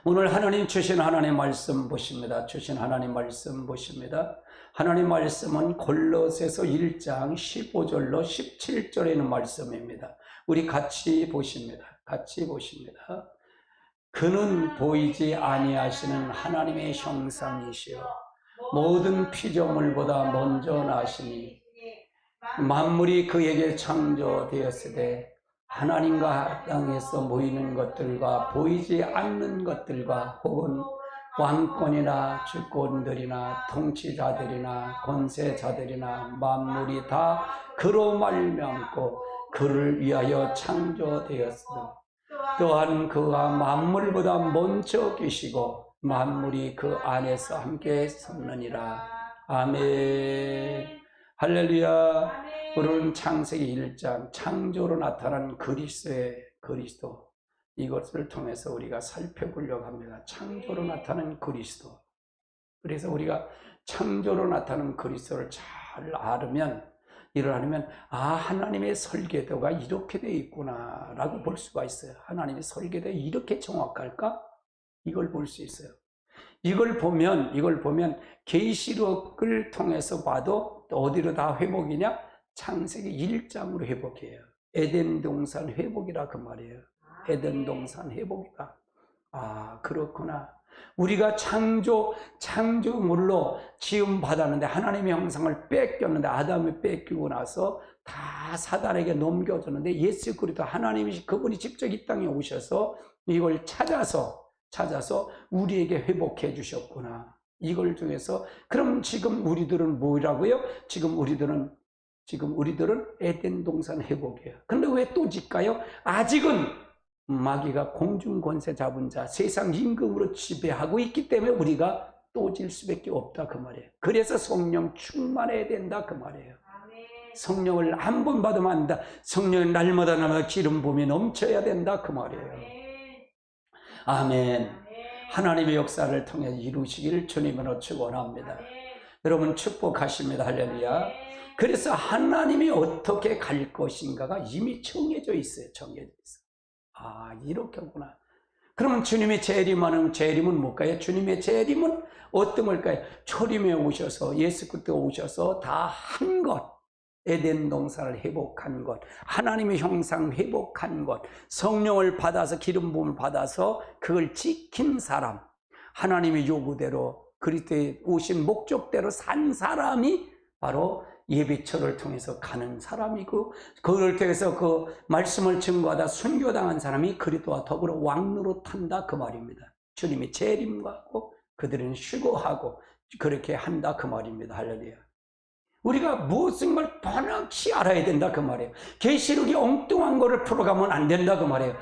오늘 하나님 주신 하나님 말씀 보십니다. 주신 하나님 말씀 보십니다. 하나님 말씀은 골로새서 1장 15절로 17절에 있는 말씀입니다. 우리 같이 보십니다. 같이 보십니다. 그는 보이지 아니하시는 하나님의 형상이시요 모든 피조물보다 먼저 나시니 만물이 그에게 창조되었으되 하나님과 땅에서 모이는 것들과 보이지 않는 것들과 혹은 왕권이나 주권들이나 통치자들이나 권세자들이나 만물이 다 그로 말미암고 그를 위하여 창조되었으되 또한 그가 만물보다 먼저 계시고 만물이 그 안에서 함께 섰느니라. 아멘. 할렐루야. 오늘은 창세기 1장 창조로 나타난 그리스도 이것을 통해서 우리가 살펴보려고 합니다. 창조로 나타난 그리스도. 그래서 우리가 창조로 나타난 그리스도를 잘 알으면 하나님의 설계도가 이렇게 되어 있구나 라고 볼 수가 있어요. 하나님의 설계도가 이렇게 정확할까? 이걸 볼 수 있어요. 이걸 보면 계시록을 통해서 봐도 어디로 다 회복이냐? 창세기 1장으로 회복해요. 에덴 동산 회복이라 그 말이에요. 에덴 동산 회복이다. 아, 그렇구나. 우리가 창조물로 지음 받았는데 하나님의 형상을 뺏겼는데 아담이 뺏기고 나서 다 사단에게 넘겨줬는데 예수 그리스도 하나님이 그분이 직접 이 땅에 오셔서 이걸 찾아서 우리에게 회복해 주셨구나. 이걸 통해서 그럼 지금 우리들은 뭐라고요? 지금 우리들은 에덴 동산 회복이에요. 그런데 왜 또 질까요? 아직은 마귀가 공중 권세 잡은 자, 세상 임금으로 지배하고 있기 때문에 우리가 또 질 수밖에 없다 그 말이에요. 그래서 성령 충만해야 된다 그 말이에요. 성령을 한 번 받으면 안 된다. 성령은 날마다 기름 부음이 넘쳐야 된다 그 말이에요. 아멘. 하나님의 역사를 통해 이루시기를 주님으로 축원합니다. 여러분 축복하십니다. 할렐루야. 그래서 하나님이 어떻게 갈 것인가가 이미 정해져 있어요. 아, 이렇게구나. 그러면 주님의 재림은 뭘까요? 주님의 재림은 어떤 걸까요? 초림에 오셔서 예수 그리스도 오셔서 다 한 것, 에덴 동산을 회복한 것, 하나님의 형상 회복한 것, 성령을 받아서 기름 부음을 받아서 그걸 지킨 사람, 하나님의 요구대로 그리스도의 오신 목적대로 산 사람이 바로 예배처를 통해서 가는 사람이고, 그걸 통해서 그 말씀을 증거하다 순교당한 사람이 그리스도와 더불어 왕노로 탄다 그 말입니다. 주님의 재림하고 그들은 휴거하고 그렇게 한다 그 말입니다. 할렐루야. 우리가 무슨 걸 번역히 알아야 된다 그 말이에요. 계시록이 엉뚱한 거를 풀어가면 안 된다 그 말이에요.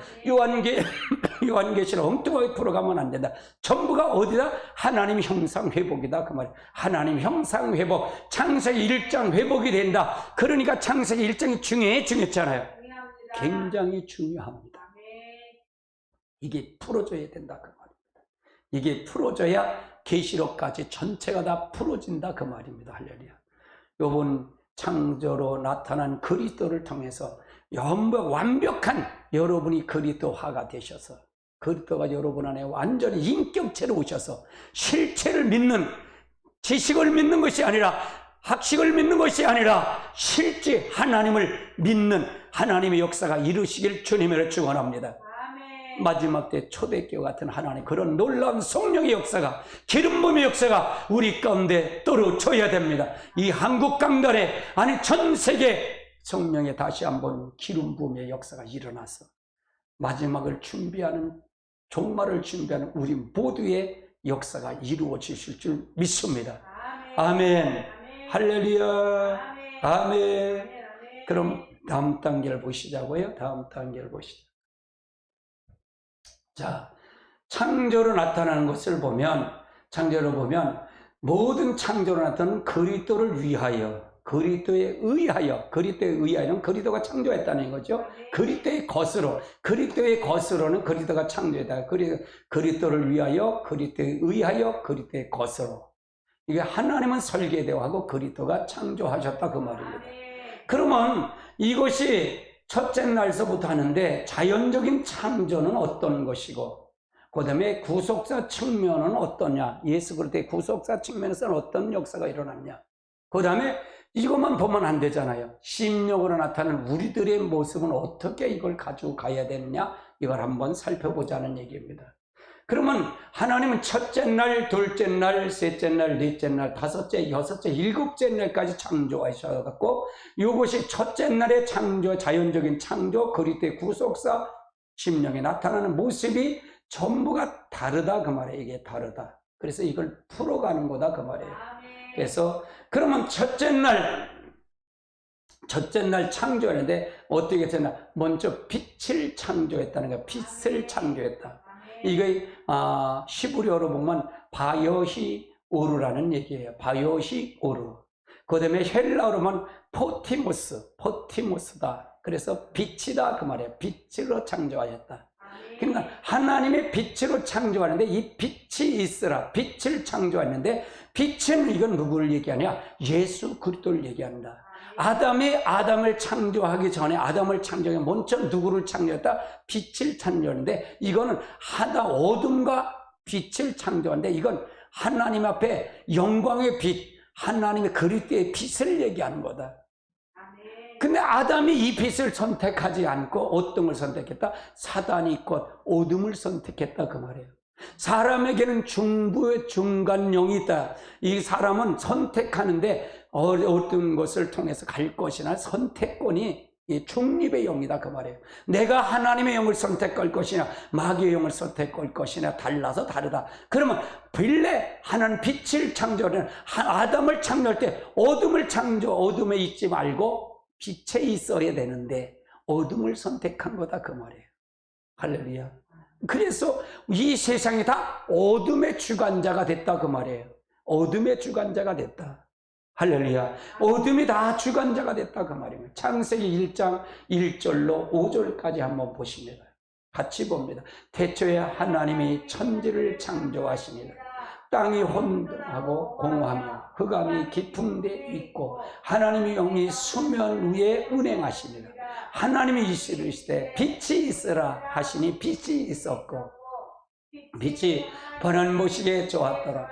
요한계시록 엉뚱하게 풀어가면 안 된다. 전부가 어디다? 하나님 형상 회복이다 그 말이에요. 하나님 형상 회복, 창세기 1장 회복이 된다. 그러니까 창세기 1장이 중요했잖아요. 굉장히 중요합니다. 이게 풀어져야 된다 그 말입니다. 이게 풀어져야 계시록까지 전체가 다 풀어진다 그 말입니다. 할렐루야. 요번 창조로 나타난 그리스도를 통해서 완벽한 여러분이 그리스도화가 되셔서 그리스도가 여러분 안에 완전히 인격체로 오셔서 실체를 믿는, 지식을 믿는 것이 아니라, 학식을 믿는 것이 아니라 실제 하나님을 믿는 하나님의 역사가 이루시길 주님으로 축원합니다. 마지막 때 초대교회 같은 하나님, 그런 놀라운 성령의 역사가, 기름 부음의 역사가 우리 가운데 떨어져야 됩니다. 이 한국 강단에, 아니 전 세계 성령의 다시 한번 기름 부음의 역사가 일어나서 마지막을 준비하는, 종말을 준비하는 우리 모두의 역사가 이루어지실 줄 믿습니다. 아멘. 할렐루야. 아멘. 그럼 다음 단계를 보시자고요. 다음 단계를 보시죠. 자, 창조로 나타나는 것을 보면, 모든 창조로 나타나는 그리스도를 위하여, 그리스도에 의하여는 그리스도가 창조했다는 거죠. 그리스도의 것으로는 그리스도가 창조했다. 그리스도를 위하여, 그리스도에 의하여, 그리스도의 것으로. 이게 하나님은 설계되어하고 그리스도가 창조하셨다 그 말입니다. 그러면 이것이 첫째 날서부터 하는데 자연적인 창조는 어떤 것이고 그 다음에 구속사 측면은 어떠냐? 예수 그리스도의 구속사 측면에서는 어떤 역사가 일어났냐? 그 다음에 이것만 보면 안 되잖아요. 심령으로 나타나는 우리들의 모습은 어떻게 이걸 가지고 가야 되느냐? 이걸 한번 살펴보자는 얘기입니다. 그러면 하나님은 첫째 날, 둘째 날, 셋째 날, 넷째 날, 다섯째, 여섯째, 일곱째 날까지 창조하셔갖고 이것이 첫째 날의 창조, 자연적인 창조, 그리스도의 구속사, 심령에 나타나는 모습이 전부가 다르다 그 말이에요. 이게 다르다. 그래서 이걸 풀어가는 거다 그 말이에요. 그래서 그러면 첫째 날 창조하는데 어떻게 했나? 먼저 빛을 창조했다는 거야. 빛을 창조했다. 이게 히브리어로 보면 바요히 오르라는 얘기예요. 바요히 오르. 그 다음에 헬라어로 보면 포티모스다. 그래서 빛이다 그 말이에요. 빛으로 창조하셨다. 그러니까 하나님의 빛으로 창조하는데 이 빛이 있으라. 빛을 창조했는데 빛은 이건 누구를 얘기하냐? 예수 그리스도를 얘기한다. 아담을 창조하기 전에 아담을 창조해 먼저 누구를 창조했다? 빛을 창조했는데 이거는 어둠과 빛을 창조하는데 이건 하나님 앞에 영광의 빛, 하나님의 그리스도의 빛을 얘기하는 거다. 근데 아담이 이 빛을 선택하지 않고 어떤 걸 선택했다? 사단이 곧 어둠을 선택했다 그 말이에요. 사람에게는 중부의 중간령이 있다. 이 사람은 선택하는데 어떤 것을 통해서 갈 것이나 선택권이 중립의 영이다 그 말이에요. 내가 하나님의 영을 선택할 것이냐 마귀의 영을 선택할 것이냐 달라서 다르다. 그러면 본래 하나님 빛을 창조하는 아담을 창조할 때 어둠에 있지 말고 빛에 있어야 되는데 어둠을 선택한 거다 그 말이에요. 할렐루야. 그래서 이 세상이 다 어둠의 주관자가 됐다 그 말이에요. 어둠의 주관자가 됐다. 할렐루야. 어둠이 다 주관자가 됐다 그 말입니다. 창세기 1장 1절로 5절까지 한번 보십니다. 같이 봅니다. 태초에 하나님이 천지를 창조하시니라. 땅이 혼돈하고 공허하며 흑암이 깊은 데 있고 하나님의 영이 수면 위에 운행하시니라. 하나님이 이르시되 빛이 있으라 하시니 빛이 있었고 빛이 번한 모시게 좋았더라.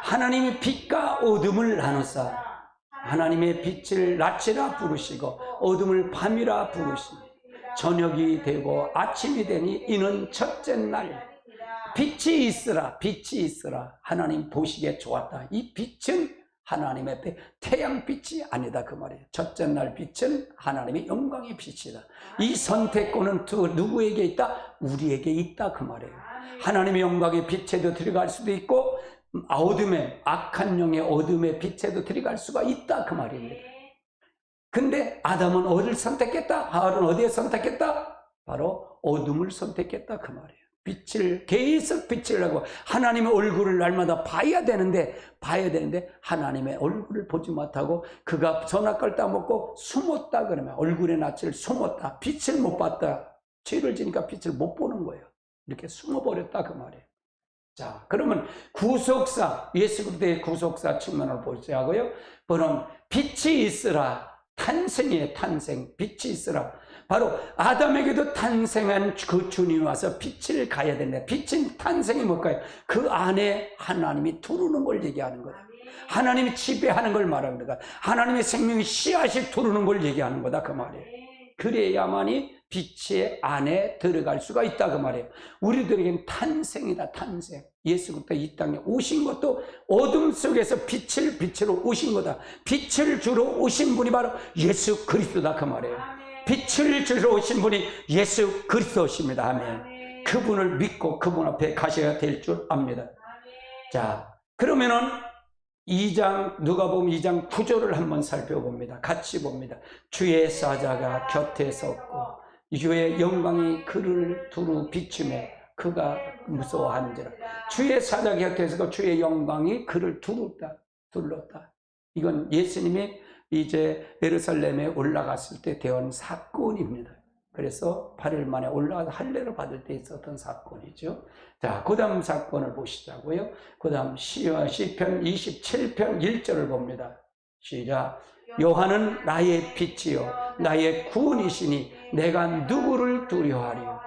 하나님이 빛과 어둠을 나누사 하나님의 빛을 낮이라 부르시고 어둠을 밤이라 부르시니 저녁이 되고 아침이 되니 이는 첫째 날. 빛이 있으라 하나님 보시기에 좋았다. 이 빛은 하나님의 태양빛이 아니다 그 말이에요. 첫째 날 빛은 하나님의 영광의 빛이다. 이 선택권은 누구에게 있다? 우리에게 있다 그 말이에요. 하나님의 영광의 빛에도 들어갈 수도 있고 악한 영의 어둠의 빛에도 들어갈 수가 있다 그 말입니다. 근데 아담은 어디를 선택했다? 하울은 어디에 선택했다? 바로 어둠을 선택했다 그 말이에요. 계속 빛을 하고 하나님의 얼굴을 날마다 봐야 되는데 하나님의 얼굴을 보지 못하고 그가 선악과를 따먹고 숨었다 그러면 얼굴의 낯을 숨었다. 빛을 못 봤다. 죄를 지니까 빛을 못 보는 거예요. 이렇게 숨어버렸다 그 말이에요. 자, 그러면 구속사, 예수 그리스도의 구속사 측면을 보자고요. 그럼 빛이 있으라. 탄생이에요. 탄생. 빛이 있으라. 바로 아담에게도 탄생한 그 주님이 와서 빛을 가야 된다. 빛은 탄생이 뭘까요? 그 안에 하나님이 두르는 걸 얘기하는 거다. 하나님이 지배하는 걸 말하는 거다. 하나님의 생명이 씨앗이 두르는 걸 얘기하는 거다 그 말이에요. 그래야만이 빛의 안에 들어갈 수가 있다 그 말이에요. 우리들에게는 탄생이다. 탄생. 예수 그리스도 이 땅에 오신 것도 어둠 속에서 빛으로 오신 거다. 빛을 주러 오신 분이 바로 예수 그리스도다 그 말이에요. 빛을 주러 오신 분이 예수 그리스도십니다. 아멘. 그분을 믿고 그분 앞에 가셔야 될 줄 압니다. 자, 그러면은 누가복음 2장 9절을 한번 살펴봅니다. 같이 봅니다. 주의 사자가 곁에 섰고 주의 영광이 그를 두루 비추매 그가 무서워한지라. 주의 사자 곁에 서고 주의 영광이 그를 둘렀다. 이건 예수님이 이제 예루살렘에 올라갔을 때 되었던 사건입니다. 그래서 8일 만에 올라가서 할례를 받을 때 있었던 사건이죠. 자, 그 다음 사건을 보시자고요. 그 다음 시편 27편 1절을 봅니다. 시작. 요한은 나의 빛이요 나의 구원이시니 내가 누구를 두려워하리요.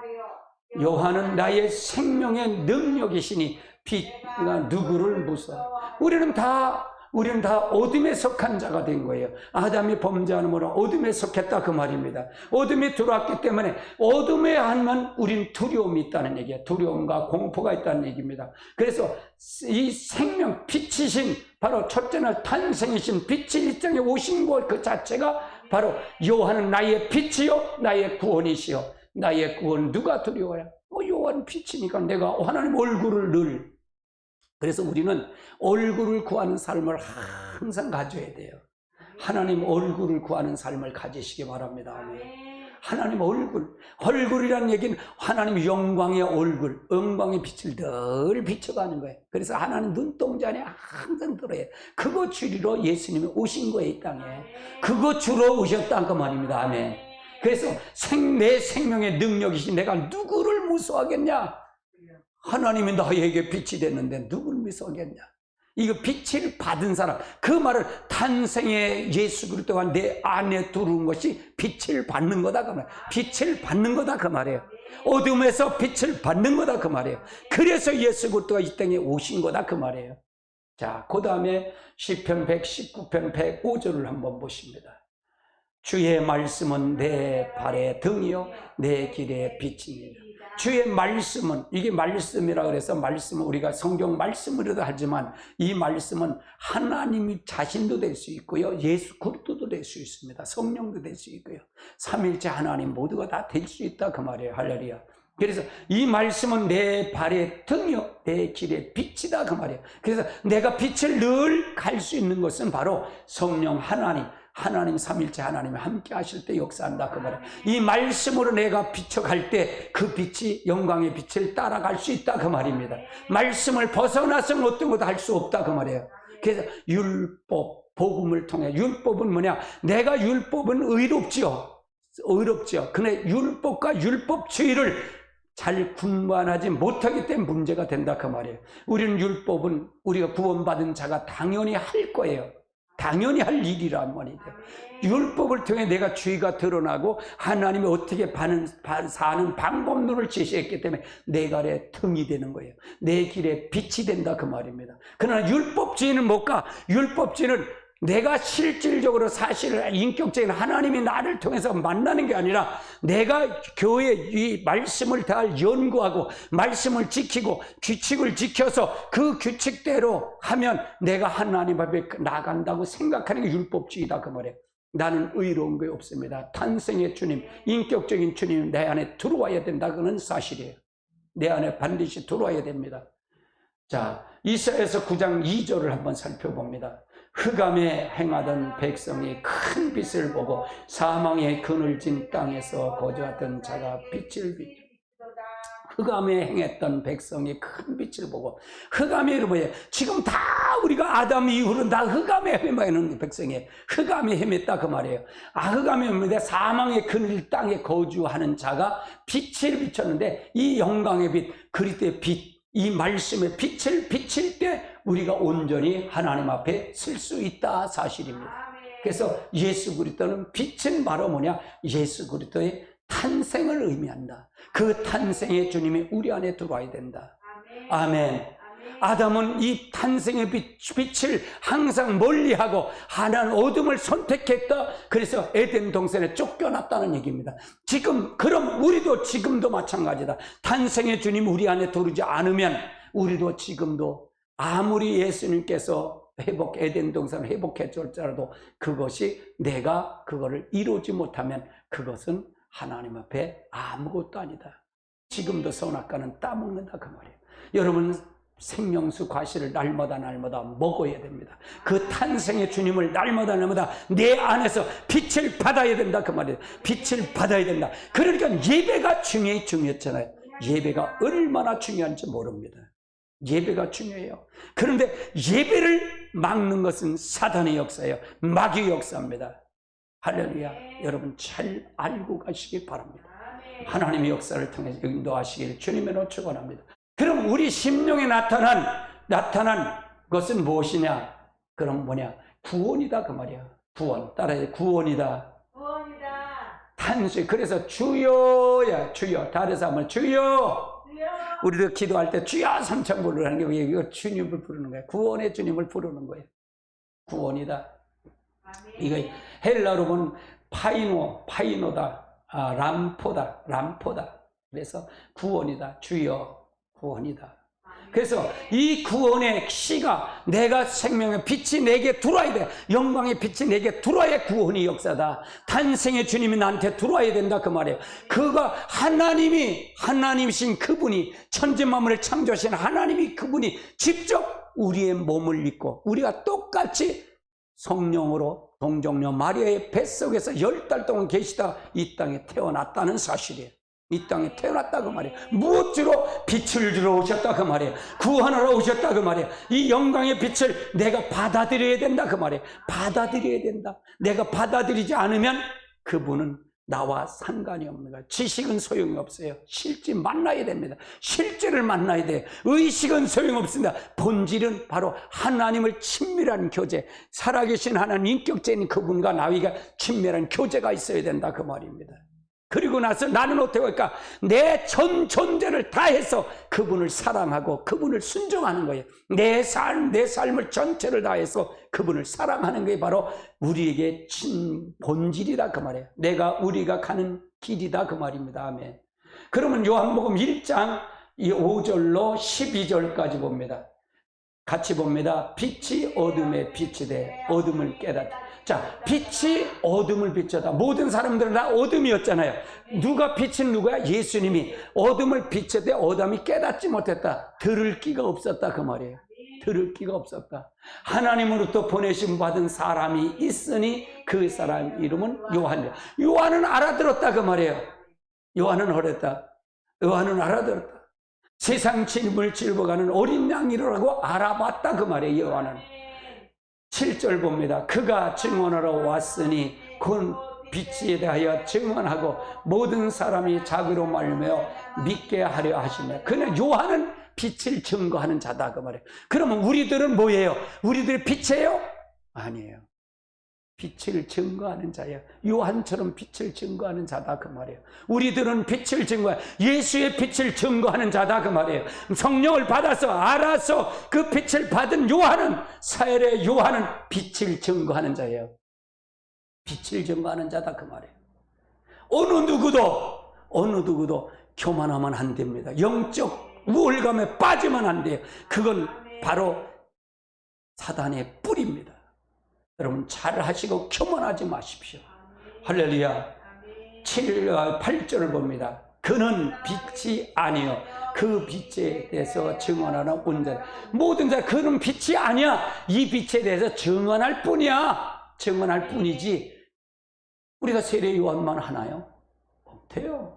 여호와는 나의 생명의 능력이시니 빛가 누구를 무서워. 우리는 다 어둠에 속한 자가 된 거예요. 아담이 범죄함으로 어둠에 속했다 그 말입니다. 어둠이 들어왔기 때문에 어둠에 하면 우린 두려움이 있다는 얘기예요. 두려움과 공포가 있다는 얘기입니다. 그래서 이 생명 빛이신 바로 첫째 날 탄생이신 빛이 이 땅에 오신 것 그 자체가 바로 여호와는 나의 빛이요 나의 구원이시요. 나의 구원 누가 두려워요? 여호와는 빛이니까 내가 하나님 얼굴을 늘, 그래서 우리는 얼굴을 구하는 삶을 항상 가져야 돼요. 하나님 얼굴을 구하는 삶을 가지시기 바랍니다. 하나님 얼굴이라는 얘기는 하나님 영광의 얼굴, 영광의 빛을 늘 비춰가는 거예요. 그래서 하나님 눈동자 안에 항상 들어요. 그거 주리로 예수님이 오신 거예요, 이 땅에. 그거 주러 오셨다는 그 말입니다. 아멘. 그래서 내 생명의 능력이신 내가 누구를 무서워하겠냐? 하나님이 나에게 빛이 됐는데 누구를 무서워하겠냐? 이거 빛을 받은 사람, 그 말을 탄생의 예수 그리스도가 내 안에 들어온 것이 빛을 받는 거다 그 말이에요. 빛을 받는 거다 그 말이에요. 어둠에서 빛을 받는 거다 그 말이에요. 그래서 예수 그리스도가 이 땅에 오신 거다 그 말이에요. 자, 그 다음에 시편 119편 105절을 한번 보십니다. 주의 말씀은 내 발의 등이요 내 길의 빛이니라. 주의 말씀은, 이게 말씀이라 그래서 말씀은 우리가 성경 말씀으로도 하지만 이 말씀은 하나님이 자신도 될 수 있고요, 예수 그리스도도 될 수 있습니다. 성령도 될 수 있고요, 삼일째 하나님 모두가 다 될 수 있다 그 말이에요. 할렐루야. 그래서 이 말씀은 내 발의 등이요 내 길의 빛이다 그 말이에요. 그래서 내가 빛을 늘 갈 수 있는 것은 바로 성령 하나님 삼일째 하나님이 함께 하실 때 역사한다 그 말이에요. 이 말씀으로 내가 비춰갈 때 그 빛이 영광의 빛을 따라갈 수 있다 그 말입니다. 말씀을 벗어나서는 어떤 것도 할 수 없다 그 말이에요. 그래서 율법, 복음을 통해, 율법은 뭐냐? 내가 율법은 의롭지요. 근데 율법과 율법주의를 잘 분간하지 못하기 때문에 문제가 된다 그 말이에요. 우리는 율법은 우리가 구원받은 자가 당연히 할 거예요. 당연히 할 일이란 말이죠. 율법을 통해 내가 죄가 드러나고 하나님이 어떻게 사는 방법론을 제시했기 때문에 내 발에 등이 되는 거예요. 내 길에 빛이 된다 그 말입니다. 그러나 율법주의는 뭘까? 율법주의는 내가 실질적으로 사실 인격적인 하나님이 나를 통해서 만나는 게 아니라 내가 교회 이 말씀을 잘 연구하고 말씀을 지키고 규칙을 지켜서 그 규칙대로 하면 내가 하나님 앞에 나간다고 생각하는 게 율법주의다 그 말이에요. 나는 의로운 게 없습니다. 탄생의 주님, 인격적인 주님 내 안에 들어와야 된다. 그는 사실이에요. 내 안에 반드시 들어와야 됩니다. 자, 이사야서 9장 2절을 한번 살펴봅니다. 흑암에 행하던 백성이 큰 빛을 보고 사망의 그늘진 땅에서 거주하던 자가 빛을 비추. 흑암에 행했던 백성이 큰 빛을 보고, 흑암이 뭐예요? 지금 다 우리가 아담 이후로 다 흑암에 헤매는 백성이에요. 흑암에 헤맸다 그 말이에요. 흑암에 헤매는데 사망의 그늘 땅에 거주하는 자가 빛을 비췄는데 이 영광의 빛, 그리스도의 빛, 이 말씀의 빛을 비칠 때 우리가 온전히 하나님 앞에 설 수 있다 사실입니다. 그래서 예수 그리스도는 빛은 바로 뭐냐? 예수 그리스도의 탄생을 의미한다. 그 탄생의 주님이 우리 안에 들어와야 된다. 아멘. 아담은 이 탄생의 빛을 항상 멀리하고 하나는 어둠을 선택했다. 그래서 에덴 동산에 쫓겨났다는 얘기입니다. 그럼 우리도 지금도 마찬가지다. 탄생의 주님 우리 안에 들어오지 않으면 우리도 지금도 아무리 예수님께서 에덴 동산을 회복했을지라도 그것이 내가 그거를 이루지 못하면 그것은 하나님 앞에 아무것도 아니다. 지금도 선악과는 따먹는다 그 말이에요. 여러분 생명수 과실을 날마다 먹어야 됩니다. 그 탄생의 주님을 날마다 내 안에서 빛을 받아야 된다 그 말이에요. 빛을 받아야 된다. 그러니까 예배가 중요했잖아요. 예배가 얼마나 중요한지 모릅니다. 예배가 중요해요. 그런데 예배를 막는 것은 사단의 역사예요. 마귀의 역사입니다. 할렐루야. 여러분 잘 알고 가시길 바랍니다. 하나님의 역사를 통해서 인도하시길 주님의 축원합니다. 그럼 우리 심령에 나타난 것은 무엇이냐? 그럼 뭐냐? 구원이다 그 말이야. 구원. 따라해. 구원이다. 탄식. 그래서 주여야 주여. 다른 한번 주여. 우리도 기도할 때 주여 삼천 부르는 게 이거 주님을 부르는 거예요. 구원의 주님을 부르는 거예요. 구원이다. 이거 헬라로 보면 파이노다. 람포다. 그래서 구원이다. 주여 구원이다. 그래서 이 구원의 씨가 내가 생명의 빛이 내게 들어와야 돼. 영광의 빛이 내게 들어와야 구원이 역사다. 탄생의 주님이 나한테 들어와야 된다 그 말이에요. 그가 하나님이신 그분이 천지 만물을 창조하신 하나님이 그분이 직접 우리의 몸을 입고 우리가 똑같이 성령으로 동정녀 마리아의 뱃속에서 10달 동안 계시다 이 땅에 태어났다는 사실이에요. 이 땅에 태어났다 그 말이에요. 무엇으로? 빛을 주러 오셨다 그 말이에요. 구원하러 오셨다 그 말이에요. 이 영광의 빛을 내가 받아들여야 된다 그 말이에요. 받아들여야 된다. 내가 받아들이지 않으면 그분은 나와 상관이 없는 거예요. 지식은 소용이 없어요. 실제 만나야 됩니다. 실제를 만나야 돼요. 의식은 소용없습니다. 본질은 바로 하나님을 친밀한 교제, 살아계신 하나님 인격체인 그분과 나와 친밀한 교제가 있어야 된다 그 말입니다. 그리고 나서 나는 어떻게 할까? 내 전 존재를 다해서 그분을 사랑하고 그분을 순종하는 거예요. 내 삶을 전체를 다해서 그분을 사랑하는 게 바로 우리에게 본질이다 그 말이에요. 우리가 가는 길이다 그 말입니다. 아멘. 그러면 요한복음 1장 5절로 12절까지 봅니다. 같이 봅니다. 빛이 어둠에 빛이 돼 어둠을 깨닫다. 자, 빛이 어둠을 비춰다. 모든 사람들은 다 어둠이었잖아요. 누가 빛은 누구야? 예수님이 어둠을 비춰대 어둠이 깨닫지 못했다. 들을 기가 없었다 그 말이에요. 들을 기가 없었다. 하나님으로부터 보내심 받은 사람이 있으니 그 사람 이름은 요한이야. 요한은 알아들었다 그 말이에요. 요한은 알아들었다. 세상 짐을 짊어가는 어린 양이라고 알아봤다 그 말이에요. 요한은 7절 봅니다. 그가 증언하러 왔으니 그 빛에 대하여 증언하고 모든 사람이 자기로 말미암아 믿게 하려 하시며 그는 요한은 빛을 증거하는 자다 그 말이에요. 그러면 우리들은 뭐예요? 우리들이 빛이에요? 아니에요. 빛을 증거하는 자예요. 요한처럼 빛을 증거하는 자다 그 말이에요. 우리들은 빛을 예수의 빛을 증거하는 자다 그 말이에요. 성령을 받아서 알아서 그 빛을 받은 사혈의 요한은 빛을 증거하는 자예요. 빛을 증거하는 자다 그 말이에요. 어느 누구도 교만하면 안 됩니다. 영적 우월감에 빠지면 안 돼요. 그건 바로 사단의 뿌리입니다. 여러분 잘 하시고 교만하지 마십시오. 할렐루야. 8절을 봅니다. 그는 빛이 아니요 그 빛에 대해서 증언하는 온전 모든 자 그는 빛이 아니야. 이 빛에 대해서 증언할 뿐이야. 증언할 뿐이지 우리가 세례 요한만 하나요? 못해요.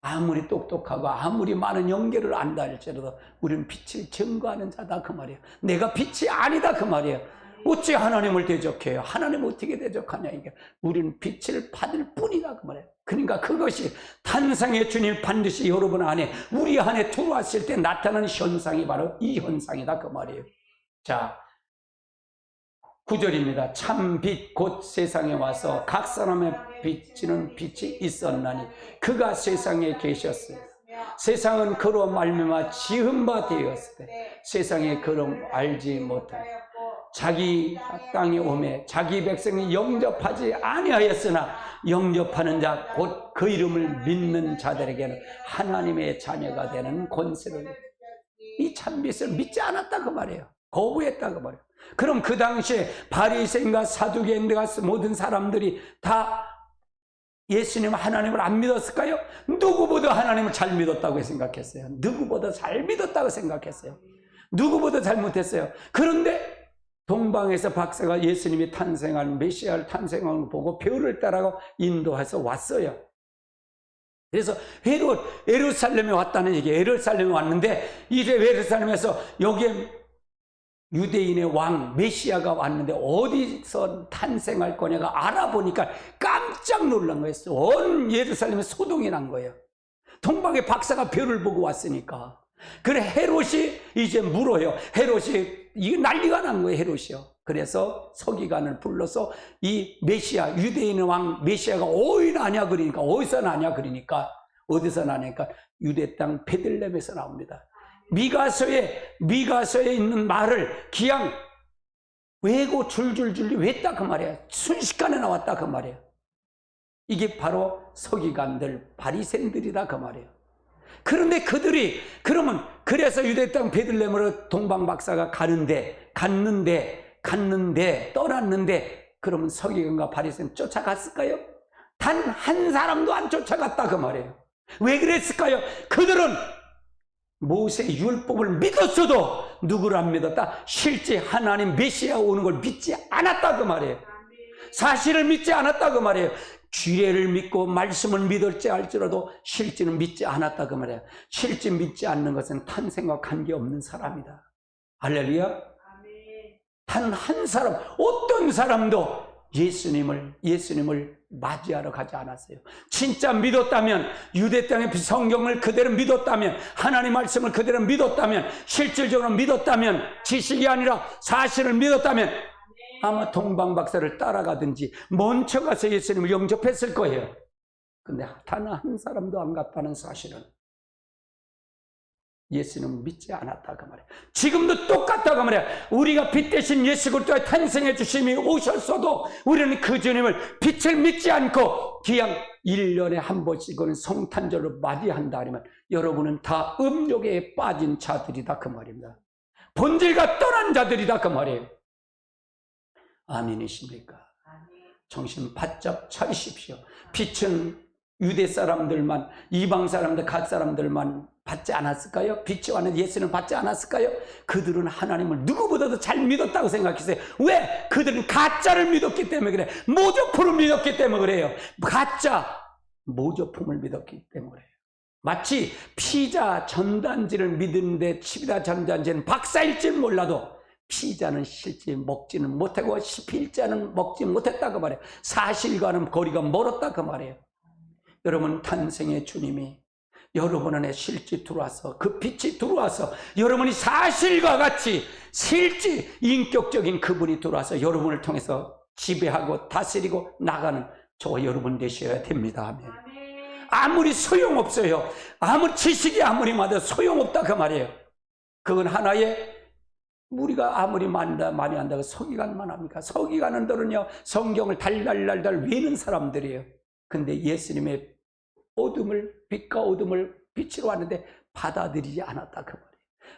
아무리 똑똑하고 아무리 많은 연계를 안다 할지라도 우리는 빛을 증거하는 자다 그 말이에요. 내가 빛이 아니다 그 말이에요. 어찌 하나님을 대적해요? 하나님 어떻게 대적하냐 이게. 우리는 빛을 받을 뿐이다 그 말이에요. 그러니까 그것이 탄생의 주님 반드시 여러분 안에 우리 안에 들어왔을 때 나타나는 현상이 바로 이 현상이다 그 말이에요. 자 9절입니다. 참 빛 곧 세상에 와서 각 사람의 비치는 빛이 있었나니 그가 세상에 계셨으니 세상은 그로 말미암아 지은 바 되었을 때 세상에 그로 알지 못하니 자기 땅에 오매 자기 백성이 영접하지 아니하였으나 영접하는 자 곧 그 이름을 믿는 자들에게는 하나님의 자녀가 되는 권세를 이 참빛을 믿지 않았다 그 말이에요. 거부했다 그 말이에요. 그럼 그 당시에 바리새인과 사두개인과 모든 사람들이 다 예수님 하나님을 안 믿었을까요? 누구보다 하나님을 잘 믿었다고 생각했어요. 누구보다 잘 믿었다고 생각했어요. 누구보다 잘못했어요. 그런데 동방에서 박사가 예수님이 탄생한 메시아를 탄생한 걸 보고 별을 따라가 인도해서 왔어요. 그래서 예루살렘에 왔다는 얘기예요. 예루살렘에 왔는데 이제 예루살렘에서 여기에 유대인의 왕 메시아가 왔는데 어디서 탄생할 거냐가 알아보니까 깜짝 놀란 거예요. 온 예루살렘에 소동이 난 거예요. 동방의 박사가 별을 보고 왔으니까. 그래 헤롯이 이제 물어요. 헤롯이 이게 난리가 난 거예요. 헤롯이요. 그래서 서기관을 불러서 이 메시아, 유대인의 왕 메시아가 어디 나냐 그러니까, 어디서 나냐 그러니까, 어디서 나냐니까 유대 땅 베들레헴에서 나옵니다. 미가서에 있는 말을 그냥 외고 줄줄줄 외웠다 그 말이에요. 순식간에 나왔다 그 말이에요. 이게 바로 서기관들, 바리새인들이다 그 말이에요. 그런데 그들이 그래서 유대 땅 베들레헴으로 동방박사가 갔는데 떠났는데 그러면 서기관과 바리새인 쫓아갔을까요? 단 한 사람도 안 쫓아갔다 그 말이에요. 왜 그랬을까요? 그들은 모세의 율법을 믿었어도 누구를 안 믿었다? 실제 하나님 메시아 오는 걸 믿지 않았다 그 말이에요. 사실을 믿지 않았다 그 말이에요. 주례를 믿고 말씀을 믿을지 알지라도 실제는 믿지 않았다 그 말이에요. 실제 믿지 않는 것은 탄생과 관계없는 사람이다. 할렐루야. 단 한 사람, 어떤 사람도 예수님을 맞이하러 가지 않았어요. 진짜 믿었다면, 유대 땅의 성경을 그대로 믿었다면, 하나님 말씀을 그대로 믿었다면, 실질적으로 믿었다면, 지식이 아니라 사실을 믿었다면 아마 동방박사를 따라가든지 먼저 가서 예수님을 영접했을 거예요. 근데 단 한 사람도 안 갔다는 사실은 예수님을 믿지 않았다 그 말이에요. 지금도 똑같다 그 말이에요. 우리가 빛 대신 예수 그리스도의 탄생의 주심이 오셨어도 우리는 그 주님을 빛을 믿지 않고 그냥 1년에 한 번씩은 성탄절로 맞이한다 하면 여러분은 다 음욕에 빠진 자들이다 그 말입니다. 본질과 떠난 자들이다 그 말이에요. 아멘이십니까? 정신 바짝 차리십시오. 빛은 유대 사람들만, 이방 사람들, 각 사람들만 받지 않았을까요? 빛이 왔는 예수는 받지 않았을까요? 그들은 하나님을 누구보다도 잘 믿었다고 생각했어요. 왜? 그들은 가짜를 믿었기 때문에 그래. 모조품을 믿었기 때문에 그래요. 가짜 모조품을 믿었기 때문에 그래요. 마치 피자 전단지를 믿는데 피자 전단지는 박사일 줄 몰라도 피자는 실제 먹지는 못하고 필자는 먹지 못했다 그 말이에요. 사실과는 거리가 멀었다 그 말이에요. 여러분, 탄생의 주님이 여러분 안에 실제 들어와서, 그 빛이 들어와서 여러분이 사실과 같이 실제 인격적인 그분이 들어와서 여러분을 통해서 지배하고 다스리고 나가는 저와 여러분 되셔야 됩니다. 아멘. 아무리 소용없어요. 아무리 지식이 아무리 많아도 소용없다 그 말이에요. 그건 하나의, 우리가 아무리 많이 한다고 서기관만 합니까? 서기관들은요 성경을 달달달달 외는 사람들이에요. 근데 예수님의 빛과 어둠을 빛으로 왔는데 받아들이지 않았다 그 말이에요.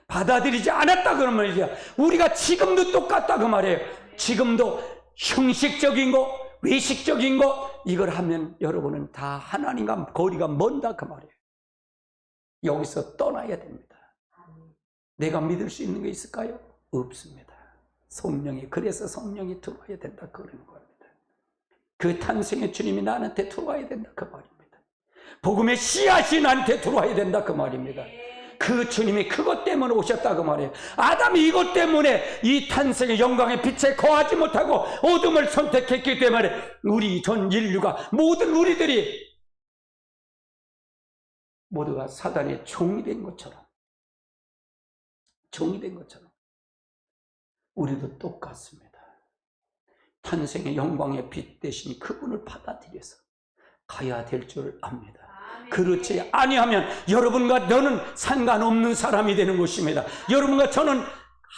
받아들이지 않았다 그러면 이제 우리가 지금도 똑같다 그 말이에요. 지금도 형식적인 거, 외식적인 거 이걸 하면 여러분은 다 하나님과 거리가 먼다 그 말이에요. 여기서 떠나야 됩니다. 내가 믿을 수 있는 게 있을까요? 없습니다. 그래서 성령이 들어와야 된다 그러는 겁니다. 그 탄생의 주님이 나한테 들어와야 된다 그 말입니다. 복음의 씨앗이 나한테 들어와야 된다 그 말입니다. 그 주님이 그것 때문에 오셨다 그 말이에요. 아담이 이것 때문에 이 탄생의 영광의 빛에 거하지 못하고 어둠을 선택했기 때문에 우리 전 인류가, 모든 우리들이 모두가 사단의 종이 된 것처럼 우리도 똑같습니다. 탄생의 영광의 빛 대신 그분을 받아들여서 가야 될 줄 압니다. 그렇지 아니하면 여러분과 너는 상관없는 사람이 되는 것입니다. 여러분과 저는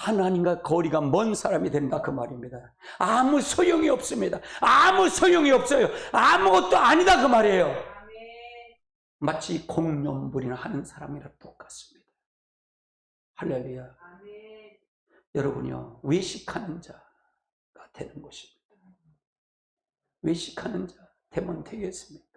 하나님과 거리가 먼 사람이 된다 그 말입니다. 아무 소용이 없습니다. 아무 소용이 없어요. 아무것도 아니다 그 말이에요. 마치 공룡부리나 하는 사람이랑 똑같습니다. 할렐루야. 여러분이요 외식하는 자가 되는 것입니다. 외식하는 자 되면 되겠습니까?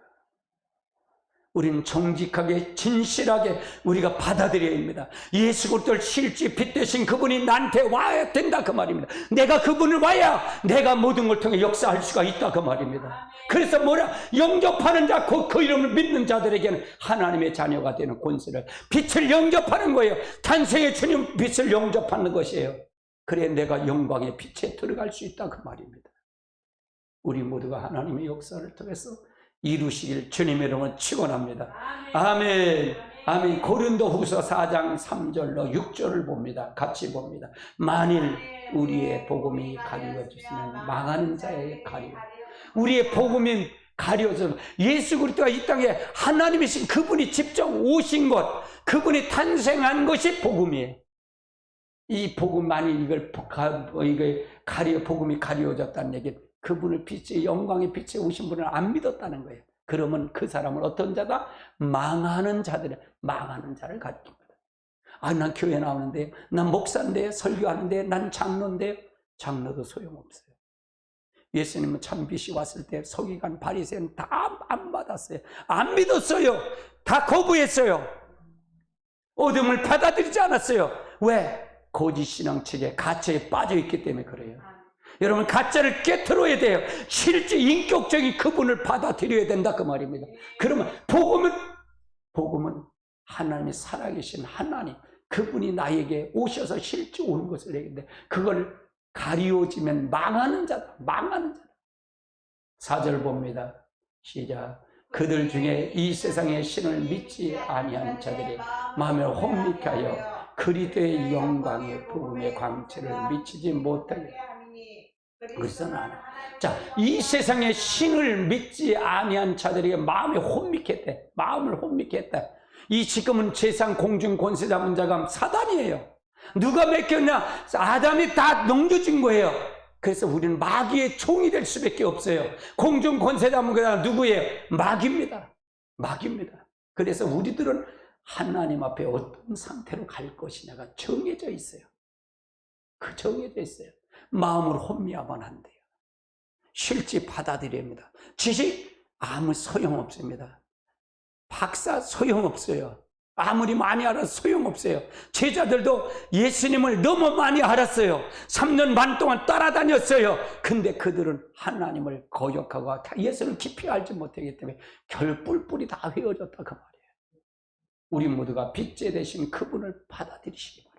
우리는 정직하게 진실하게 우리가 받아들여야 합니다. 예수 그리스도를 실제 빛 대신 그분이 나한테 와야 된다 그 말입니다. 내가 그분을 와야 내가 모든 걸 통해 역사할 수가 있다 그 말입니다. 그래서 영접하는 자, 그 이름을 믿는 자들에게는 하나님의 자녀가 되는 권세를, 빛을 영접하는 거예요. 탄생의 주님 빛을 영접하는 것이에요. 그래 내가 영광의 빛에 들어갈 수 있다 그 말입니다. 우리 모두가 하나님의 역사를 통해서 이루시길 주님의 이름으로 축원합니다. 아멘. 아멘. 고린도후서 4장 3절로 6절을 봅니다. 같이 봅니다. 만일 우리의 복음이 가려졌으면 망하는 자의 가려. 우리의 복음이 가려져. 예수 그리스도가 이 땅에 하나님이신 그분이 직접 오신 것, 그분이 탄생한 것이 복음이에요. 이 복음, 만일 이걸 복음이 가려졌다는 얘기, 그분을 빛의 영광의 빛에 오신 분을 안 믿었다는 거예요. 그러면 그 사람은 어떤 자다? 망하는 자들이, 망하는 자를 가리킵니다. 아, 난 교회 나오는데, 난 목사인데, 설교하는데, 난 장로인데, 장로도 소용없어요. 예수님은 참빛이 왔을 때 서기관 바리새인 다 안 받았어요. 안 믿었어요. 다 거부했어요. 어둠을 받아들이지 않았어요. 왜? 거짓신앙책에 가짜에 빠져있기 때문에 그래요. 여러분, 가짜를 깨트려야 돼요. 실제 인격적인 그분을 받아들여야 된다 그 말입니다. 그러면 복음은 하나님이 살아계신 하나님, 그분이 나에게 오셔서 실제 오는 것을 얘기하는데, 그걸 가리워지면 망하는 자다. 망하는 자다. 4절 봅니다. 시작. 그들 중에 이 세상의 신을 믿지 아니하는 자들이 마음을 혼미케 하여 그리스도의 영광의 복음의 광채를 미치지 못하게. 그래서 나는, 자, 이 세상의 신을 믿지 아니한 자들에게 마음이 혼미했대. 마음을 혼미케 했다. 이 지금은 세상 공중 권세 잡은 자가 사단이에요. 누가 맡겼냐? 아담이 다 넘겨준 거예요. 그래서 우리는 마귀의 종이 될 수밖에 없어요. 공중 권세 잡은 자가 누구예요? 마귀입니다. 마귀입니다. 그래서 우리들은 하나님 앞에 어떤 상태로 갈 것이냐가 정해져 있어요. 그 정해져 있어요. 마음으로 혼미하면 안 돼요. 실제 받아들여야 합니다. 지식 아무 소용없습니다. 박사 소용없어요. 아무리 많이 알아서 소용없어요. 제자들도 예수님을 너무 많이 알았어요. 3년 반 동안 따라다녔어요. 근데 그들은 하나님을 거역하고 예수를 깊이 알지 못하기 때문에 결 뿔뿔이 다 휘어졌다 그 말이에요. 우리 모두가 빛제 되신 그분을 받아들이시기 바랍니다.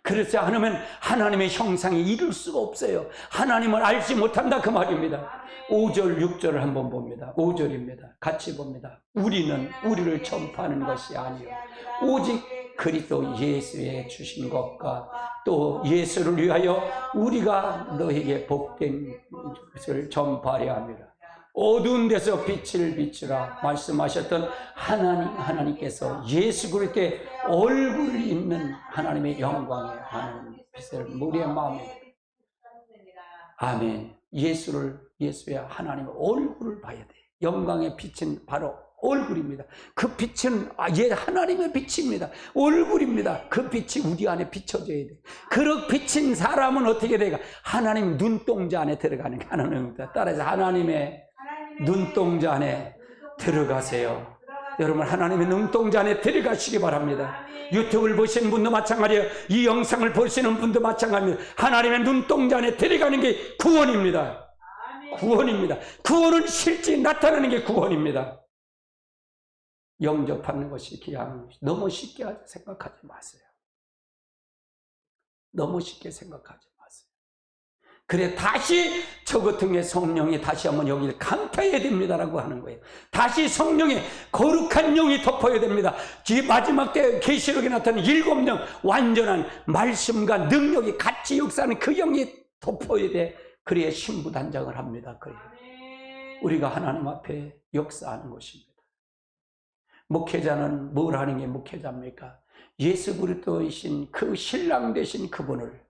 그렇지 않으면 하나님의 형상이 이룰 수가 없어요. 하나님을 알지 못한다 그 말입니다. 5절 6절을 한번 봅니다. 5절입니다. 같이 봅니다. 우리는 우리를 전파하는 것이 아니요 오직 그리스도 예수의 주신 것과 또 예수를 위하여 우리가 너에게 복된 것을 전파하려 합니다. 어두운 데서 빛을 비추라 말씀하셨던 하나님께서 예수 그리스도의 얼굴을 입는 하나님의 영광에 하는 빛을 우리의 마음에, 아멘. 예수의 하나님의 얼굴을 봐야 돼. 영광의 빛은 바로 얼굴입니다. 그 빛은 하나님의 빛입니다. 얼굴입니다. 그 빛이 우리 안에 비춰져야 돼. 그렇게 비친 사람은 어떻게 돼가? 하나님 눈동자 안에 들어가는 게 하나님입니다. 따라서 하나님의 눈동자 안에 들어가세요. 여러분, 하나님의 눈동자 안에 들어가시기 바랍니다. 유튜브를 보시는 분도 마찬가지예요. 이 영상을 보시는 분도 마찬가지입니다. 하나님의 눈동자 안에 들어가는 게 구원입니다. 구원입니다. 구원은 실제 나타나는 게 구원입니다. 영접하는 것이 그냥 너무 쉽게 생각하지 마세요. 너무 쉽게 생각하지 마세요. 그래, 다시 저 같은 게 성령이 다시 한번 여기를 강타해야 됩니다라고 하는 거예요. 다시 성령의 거룩한 영이 덮어야 됩니다. 마지막 때 계시록에 나타난 7명 완전한 말씀과 능력이 같이 역사하는 그 영이 덮어야 돼. 그래야 신부단장을 합니다. 그래야 우리가 하나님 앞에 역사하는 것입니다. 목회자는 뭘 하는 게 목회자입니까? 예수 그리스도이신 그 신랑 되신 그분을,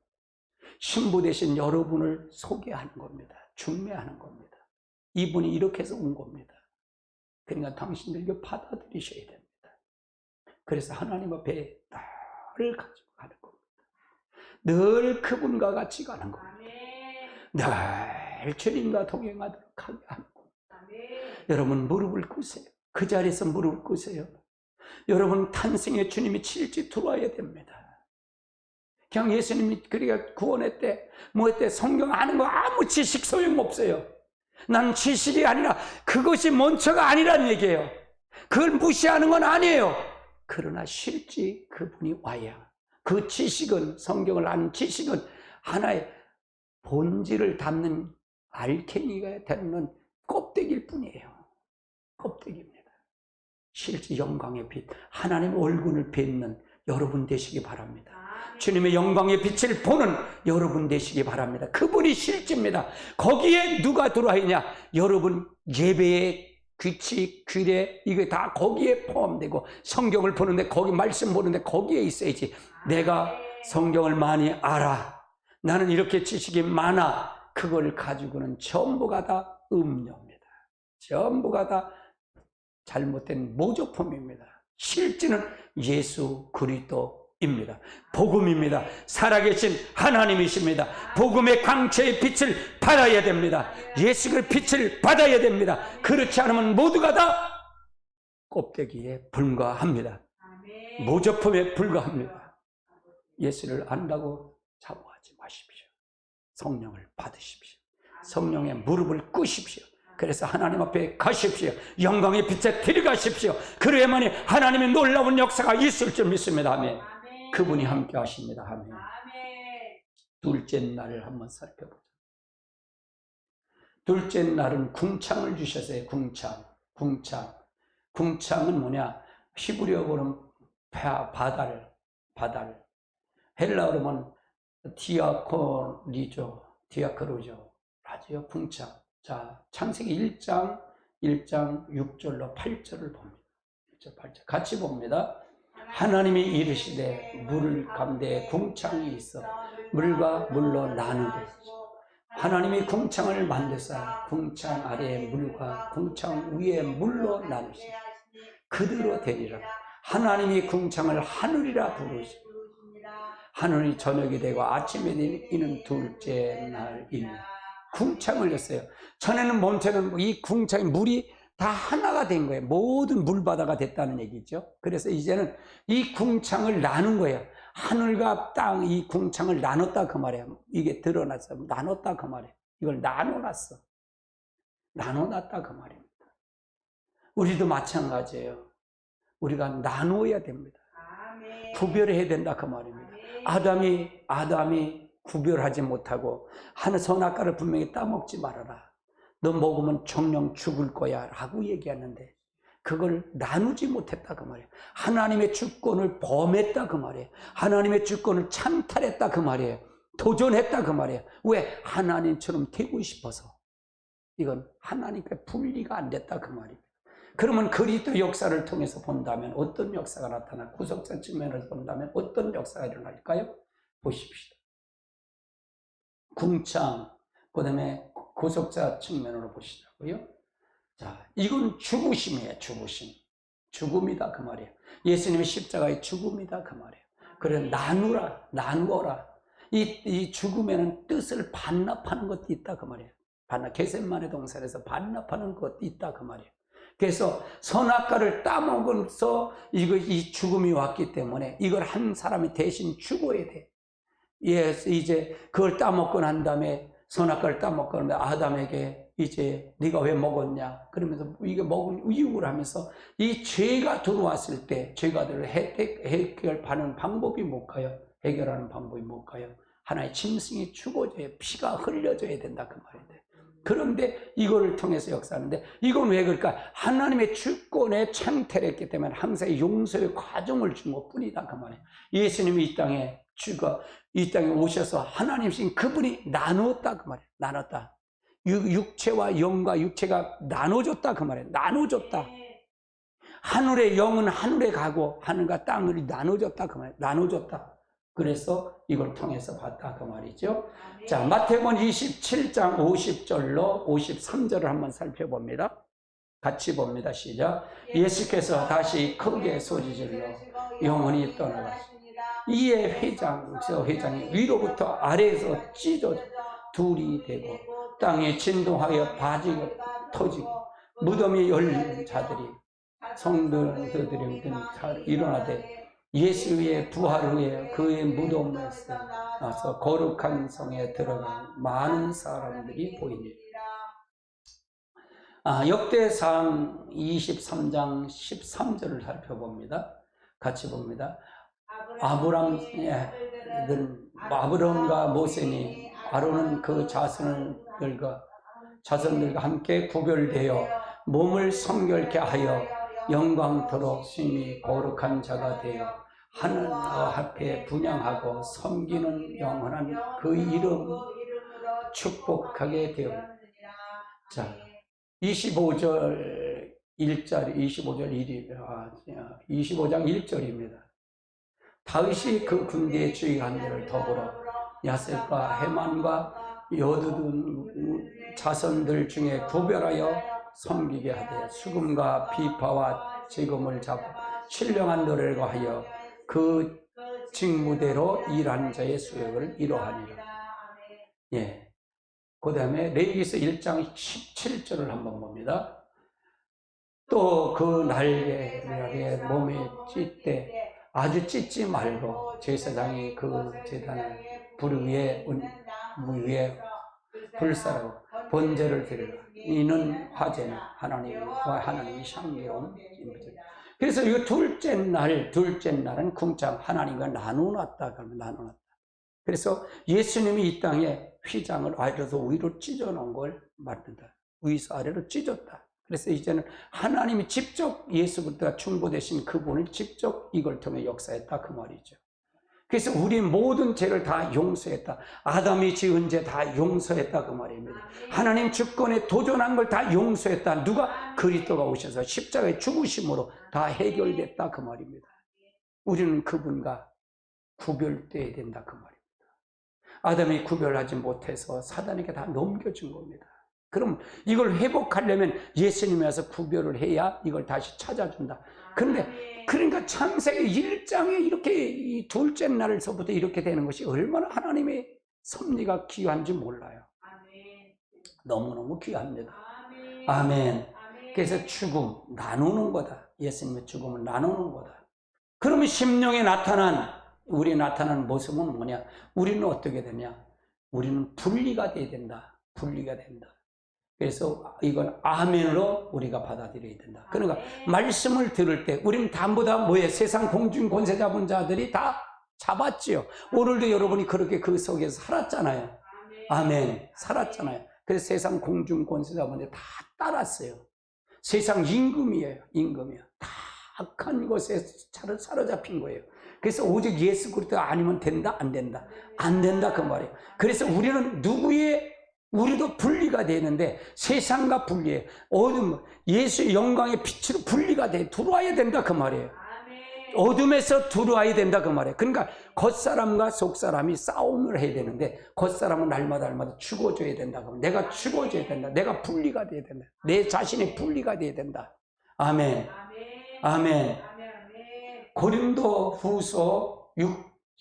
신부 되신 여러분을 소개하는 겁니다. 중매하는 겁니다. 이분이 이렇게 해서 온 겁니다. 그러니까 당신들 이거 받아들이셔야 됩니다. 그래서 하나님 앞에 늘 가지고 가는 겁니다. 늘 그분과 같이 가는 겁니다. 늘 주님과 동행하도록 하게 하는 겁니다. 여러분, 무릎을 꿇으세요. 그 자리에서 무릎을 꿇으세요. 여러분, 탄생의 주님이 실제 들어와야 됩니다. 그냥 예수님이 그리가 구원했대, 뭐 했대, 성경 아는 거 아무 지식 소용없어요. 난 지식이 아니라 그것이 먼저가 아니란 얘기예요. 그걸 무시하는 건 아니에요. 그러나 실제 그분이 와야, 그 지식은, 성경을 아는 지식은 하나의 본질을 담는 알갱이가 되는 껍데기일 뿐이에요. 껍데기입니다. 실제 영광의 빛, 하나님 얼굴을 뵙는 여러분 되시기 바랍니다. 주님의 영광의 빛을 보는 여러분 되시기 바랍니다. 그분이 실제입니다. 거기에 누가 들어와 있냐? 여러분 예배의 규칙, 규례, 이게 다 거기에 포함되고, 성경을 보는데, 거기 말씀 보는데 거기에 있어야지. 내가 성경을 많이 알아, 나는 이렇게 지식이 많아, 그걸 가지고는 전부가 다 음료입니다. 전부가 다 잘못된 모조품입니다. 실제는 예수 그리스도입니다. 복음입니다. 살아계신 하나님이십니다. 복음의 광채의 빛을 받아야 됩니다. 예수의 빛을 받아야 됩니다. 그렇지 않으면 모두가 다 껍데기에 불과합니다. 모조품에 불과합니다. 예수를 안다고 자부하지 마십시오. 성령을 받으십시오. 성령의 무릎을 꿇으십시오. 그래서 하나님 앞에 가십시오. 영광의 빛에 들어가십시오. 그래야만이 하나님의 놀라운 역사가 있을 줄 믿습니다. 아멘. 그분이 함께 하십니다. 아멘. 둘째 날을 한번 살펴보자. 둘째 날은 궁창을 주셨어요. 궁창은 뭐냐? 히브리어로는 바다를, 헬라어로는 디아코로죠. 라지요, 궁창. 자, 창세기 1장 6절로 8절을 봅니다. 1절, 8절. 같이 봅니다. 하나님이 이르시되 물 가운데 궁창이 있어 물과 물로 나누게. 하나님이 궁창을 만드사 궁창 아래에 물과 궁창 위에 물로 나누시. 그대로 되리라. 하나님이 궁창을 하늘이라 부르시. 하늘이 저녁이 되고 아침이 되는 이는 둘째 날입니다. 궁창을 였어요. 전에는 몸처럼 이 궁창이 물이 다 하나가 된 거예요. 모든 물바다가 됐다는 얘기죠. 그래서 이제는 이 궁창을 나눈 거예요. 하늘과 땅, 이 궁창을 나눴다 그 말이에요. 이게 드러났어. 나눴다 그 말이에요. 이걸 나눠놨어. 나눠놨다 그 말입니다. 우리도 마찬가지예요. 우리가 나누어야 됩니다. 구별해야 된다 그 말입니다. 아담이 구별하지 못하고 하늘 선악과를 분명히 따먹지 말아라. 너 먹으면 정령 죽을 거야 라고 얘기하는데 그걸 나누지 못했다 그 말이에요. 하나님의 주권을 범했다 그 말이에요. 하나님의 주권을 찬탈했다 그 말이에요. 도전했다 그 말이에요. 왜? 하나님처럼 되고 싶어서. 이건 하나님께 분리가 안 됐다 그 말입니다. 그러면 그리스도 역사를 통해서 본다면 어떤 역사가 나타나? 구속사 측면에서 본다면 어떤 역사가 일어날까요? 보십시오. 궁창, 그 다음에 구속자 측면으로 보시자고요. 자, 이건 죽으심이에요. 죽음이다 그 말이에요. 예수님의 십자가의 죽음이다 그 말이에요. 그래 나누어라. 이 죽음에는 뜻을 반납하는 것도 있다 그 말이에요. 겟세마네 동산에서 반납하는 것도 있다 그 말이에요. 그래서 선악과를 따먹어서 이 죽음이 왔기 때문에 이걸 한 사람이 대신 죽어야 돼. 예, 이제 그걸 따먹고 난 다음에 선악과를 따먹고 나면 아담에게 이제 네가 왜 먹었냐? 그러면서 이게 먹은 이유를 하면서 이 죄가 들어왔을 때 죄가들을 해결하는 방법이 뭘까요? 해결하는 방법이 뭘까요? 하나의 짐승이 죽어져야 피가 흘려져야 된다 그 말인데. 그런데 이거를 통해서 역사하는데 이건 왜 그럴까? 하나님의 주권에 창탈했기 때문에 항상 용서의 과정을 준 것뿐이다 그 말이에요. 예수님이 이 땅에 오셔서 하나님이신 그분이 나누었다 그 말이에요. 나눴다. 육체와 영과 육체가 나눠졌다 그 말이에요. 나눠졌다. 하늘의 영은 하늘에 가고 하늘과 땅을 나눠졌다 그 말이에요. 나눠졌다. 그래서 이걸 통해서 봤다 그 말이죠. 자, 마태복음 27장 50절로 53절을 한번 살펴봅니다. 같이 봅니다. 시작. 예수께서 다시 크게 소리질러 영원히 떠나가시고 이에 회장이 위로부터 아래에서 찢어져 둘이 되고 땅에 진동하여 바지가 터지고 무덤이 열린 자들이 성도들이 일어나되 예수의 부활 후에 그의 무덤에서 나서 거룩한 성에 들어간 많은 사람들이 보이니. 역대상 23장 13절을 살펴봅니다. 같이 봅니다. 아브람과 모세니 아론은 그 자손들과 함께 구별되어 몸을 성결케 하여 영광토록 주님이 거룩한 자가 되어 하나님 앞에 분향하고 섬기는 영원한 그 이름 축복하게 되어. 자, 25절 1절, 25절 25장 1절입니다. 다윗이 그 군대의 주의관들을 더불어 야셀과 헤만과 여두둔 자손들 중에 구별하여 섬기게 하되 수금과 비파와 재금을 잡아 신령한 노래를 하여 그 직무대로 일하는 자의 수역을 이루하니라. 예. 그 다음에 레위기서 1장 17절을 한번 봅니다. 또 그 날개에 몸에 찢되 아주 찢지 말고 제사장이 그 제단을 불 위에 불사라고 번제를 드리라. 이는 화제는 하나님이 향기로운 인부죠. 그래서 이 둘째 날은 궁창 하나님과 나누놨다. 그러면 나누놨다. 그래서 예수님이 이 땅에 휘장을 아래로서 위로 찢어놓은 걸 말한다. 위에서 아래로 찢었다. 그래서 이제는 하나님이 직접 예수 그리스도가 충보되신 그분을 직접 이걸 통해 역사했다 그 말이죠. 그래서 우리 모든 죄를 다 용서했다. 아담이 지은 죄 다 용서했다 그 말입니다. 하나님 주권에 도전한 걸 다 용서했다. 누가? 그리스도가 오셔서 십자가의 죽으심으로 다 해결됐다 그 말입니다. 우리는 그분과 구별돼야 된다 그 말입니다. 아담이 구별하지 못해서 사단에게 다 넘겨준 겁니다. 그럼 이걸 회복하려면 예수님이 와서 구별을 해야 이걸 다시 찾아준다. 그런데 그러니까 창세기 1장에 이렇게 이 둘째 날서부터 이렇게 되는 것이 얼마나 하나님의 섭리가 귀한지 몰라요. 너무너무 귀합니다. 아멘. 그래서 죽음 나누는 거다. 예수님의 죽음은 나누는 거다. 그러면 심령에 우리 나타난 모습은 뭐냐? 우리는 어떻게 되냐? 우리는 분리가 돼야 된다. 분리가 된다. 그래서 이건 아멘으로 우리가 받아들여야 된다. 그러니까 말씀을 들을 때 우리는 전부 다 뭐예요? 세상 공중 권세 잡은 자들이 다 잡았지요. 오늘도 여러분이 그렇게 그 속에서 살았잖아요. 아멘. 살았잖아요. 그래서 세상 공중 권세 잡은 자 다 따랐어요. 세상 임금이에요. 임금이에요. 다 악한 것에 사로잡힌 거예요. 그래서 오직 예수 그리스도 아니면 된다? 안 된다? 안 된다 그 말이에요. 그래서 우리는 우리도 분리가 되는데 세상과 분리해. 어둠, 예수의 영광의 빛으로 분리가 돼. 들어와야 된다 그 말이에요. 어둠에서 들어와야 된다 그 말이에요. 그러니까 겉사람과 속사람이 싸움을 해야 되는데 겉사람은 날마다 죽어줘야 된다. 내가 죽어줘야 된다. 내가 분리가 돼야 된다. 내 자신이 분리가 돼야 된다. 아멘. 아멘. 고린도 후서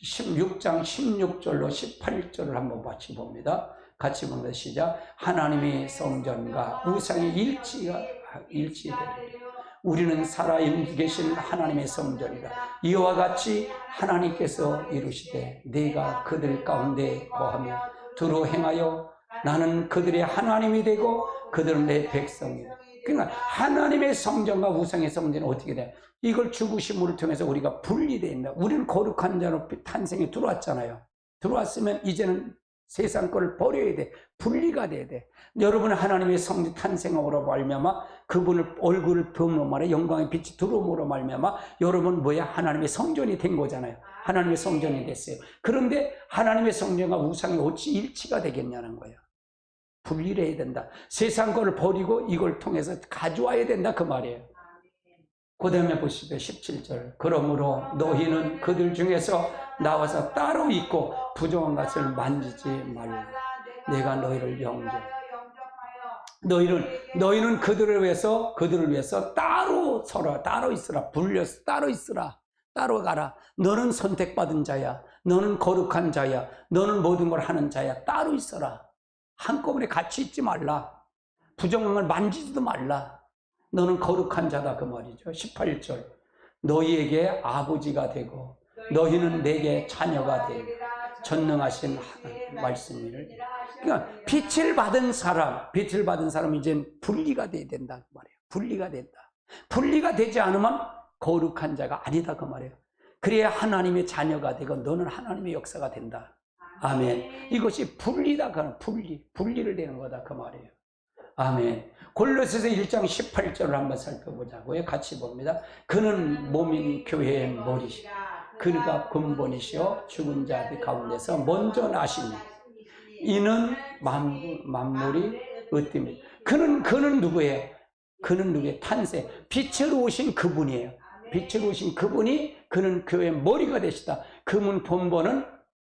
16장 16절로 18절을 한번 같이 봅니다. 같이 봅니다. 시작. 하나님의 성전과 우상의 일치되리라. 우리는 살아계신 하나님의 성전이라. 이와 같이 하나님께서 이루시되 내가 그들 가운데 거하며 두루 행하여 나는 그들의 하나님이 되고 그들은 내 백성이라. 그러니까 하나님의 성전과 우상의 성전은 어떻게 돼? 이걸 죽으심을 통해서 우리가 분리된다. 우리는 거룩한 자로 탄생에 들어왔잖아요. 들어왔으면 이제는 세상 거를 버려야 돼. 분리가 돼야 돼. 여러분은 하나님의 성전 탄생으로 말미암아 그분을 얼굴을 보므로 말해 영광의 빛이 들어옴으로 말미암아 여러분 뭐야? 하나님의 성전이 된 거잖아요. 하나님의 성전이 됐어요. 그런데 하나님의 성전과 우상이 어찌 일치가 되겠냐는 거예요. 분리를 해야 된다. 세상 거를 버리고 이걸 통해서 가져와야 된다 그 말이에요. 그 다음에 보시죠. 17절. 그러므로 너희는 그들 중에서 나와서 따로 있고 부정한 것을 만지지 말라. 내가 너희를 영접하여 너희는 그들을 위해서 따로 서라. 따로 있으라. 불려서 따로 있으라. 따로 가라. 너는 선택받은 자야. 너는 거룩한 자야. 너는 모든 걸 하는 자야. 따로 있어라. 한꺼번에 같이 있지 말라. 부정한 걸 만지지도 말라. 너는 거룩한 자다 그 말이죠. 18절. 너희에게 아버지가 되고 너희는 내게 자녀가 되고 전능하신 말씀을. 그러니까 빛을 받은 사람 이젠 분리가 돼야 된다 그 말이에요. 분리가 된다. 분리가 되지 않으면 거룩한 자가 아니다 그 말이에요. 그래야 하나님의 자녀가 되고 너는 하나님의 역사가 된다. 아멘. 이것이 분리다. 분리를 되는 거다 그 말이에요. 아멘. 골로새서 1장 18절을 한번 살펴보자고요. 같이 봅니다. 그는 몸인 교회의 머리시, 그가 근본이시요 죽은 자들 가운데서 먼저 나시니 이는 만물이 으뜸이에요. 그는 누구예요? 그는 누구예요? 탄생. 빛으로 오신 그분이에요. 빛으로 오신 그분이 그는 교회의 머리가 되시다. 그분 본본은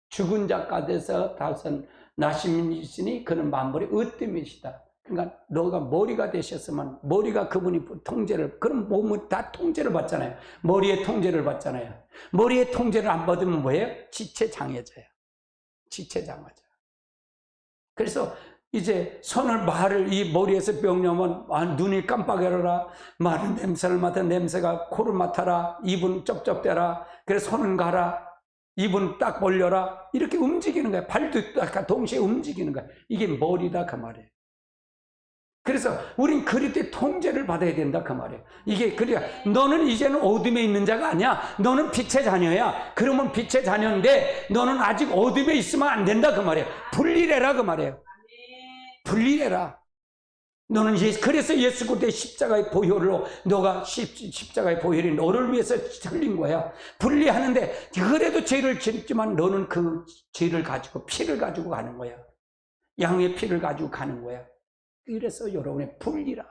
죽은 자 가운데서 다시 나심이시니 그는 만물의 으뜸이시다. 그러니까 너가 머리가 되셨으면 머리가 그분이 통제를, 그럼 몸은 다 통제를 받잖아요. 머리의 통제를 받잖아요. 머리의 통제를 안 받으면 뭐예요? 지체장애자예요. 지체장애자. 그래서 이제 말을 이 머리에서 병나면 눈이 깜빡여라, 많은 냄새를 맡아 냄새가 코를 맡아라, 입은 쩝쩝대라, 그래서 손은 가라, 입은 딱 벌려라, 이렇게 움직이는 거야. 발도 딱 동시에 움직이는 거야. 이게 머리다 그 말이에요. 그래서 우린 그리스도의 통제를 받아야 된다 그 말이에요. 이게 그러니까 너는 이제는 어둠에 있는 자가 아니야. 너는 빛의 자녀야. 그러면 빛의 자녀인데 너는 아직 어둠에 있으면 안 된다 그 말이에요. 분리해라 그 말이에요. 분리해라. 너는 그래서 예수 그리스도의 십자가의 보혈로 너가 십자가의 보혈이 너를 위해서 흘린 거야. 분리하는데 그래도 죄를 짓지만 너는 그 죄를 가지고 피를 가지고 가는 거야. 양의 피를 가지고 가는 거야. 그래서 여러분의 분리라.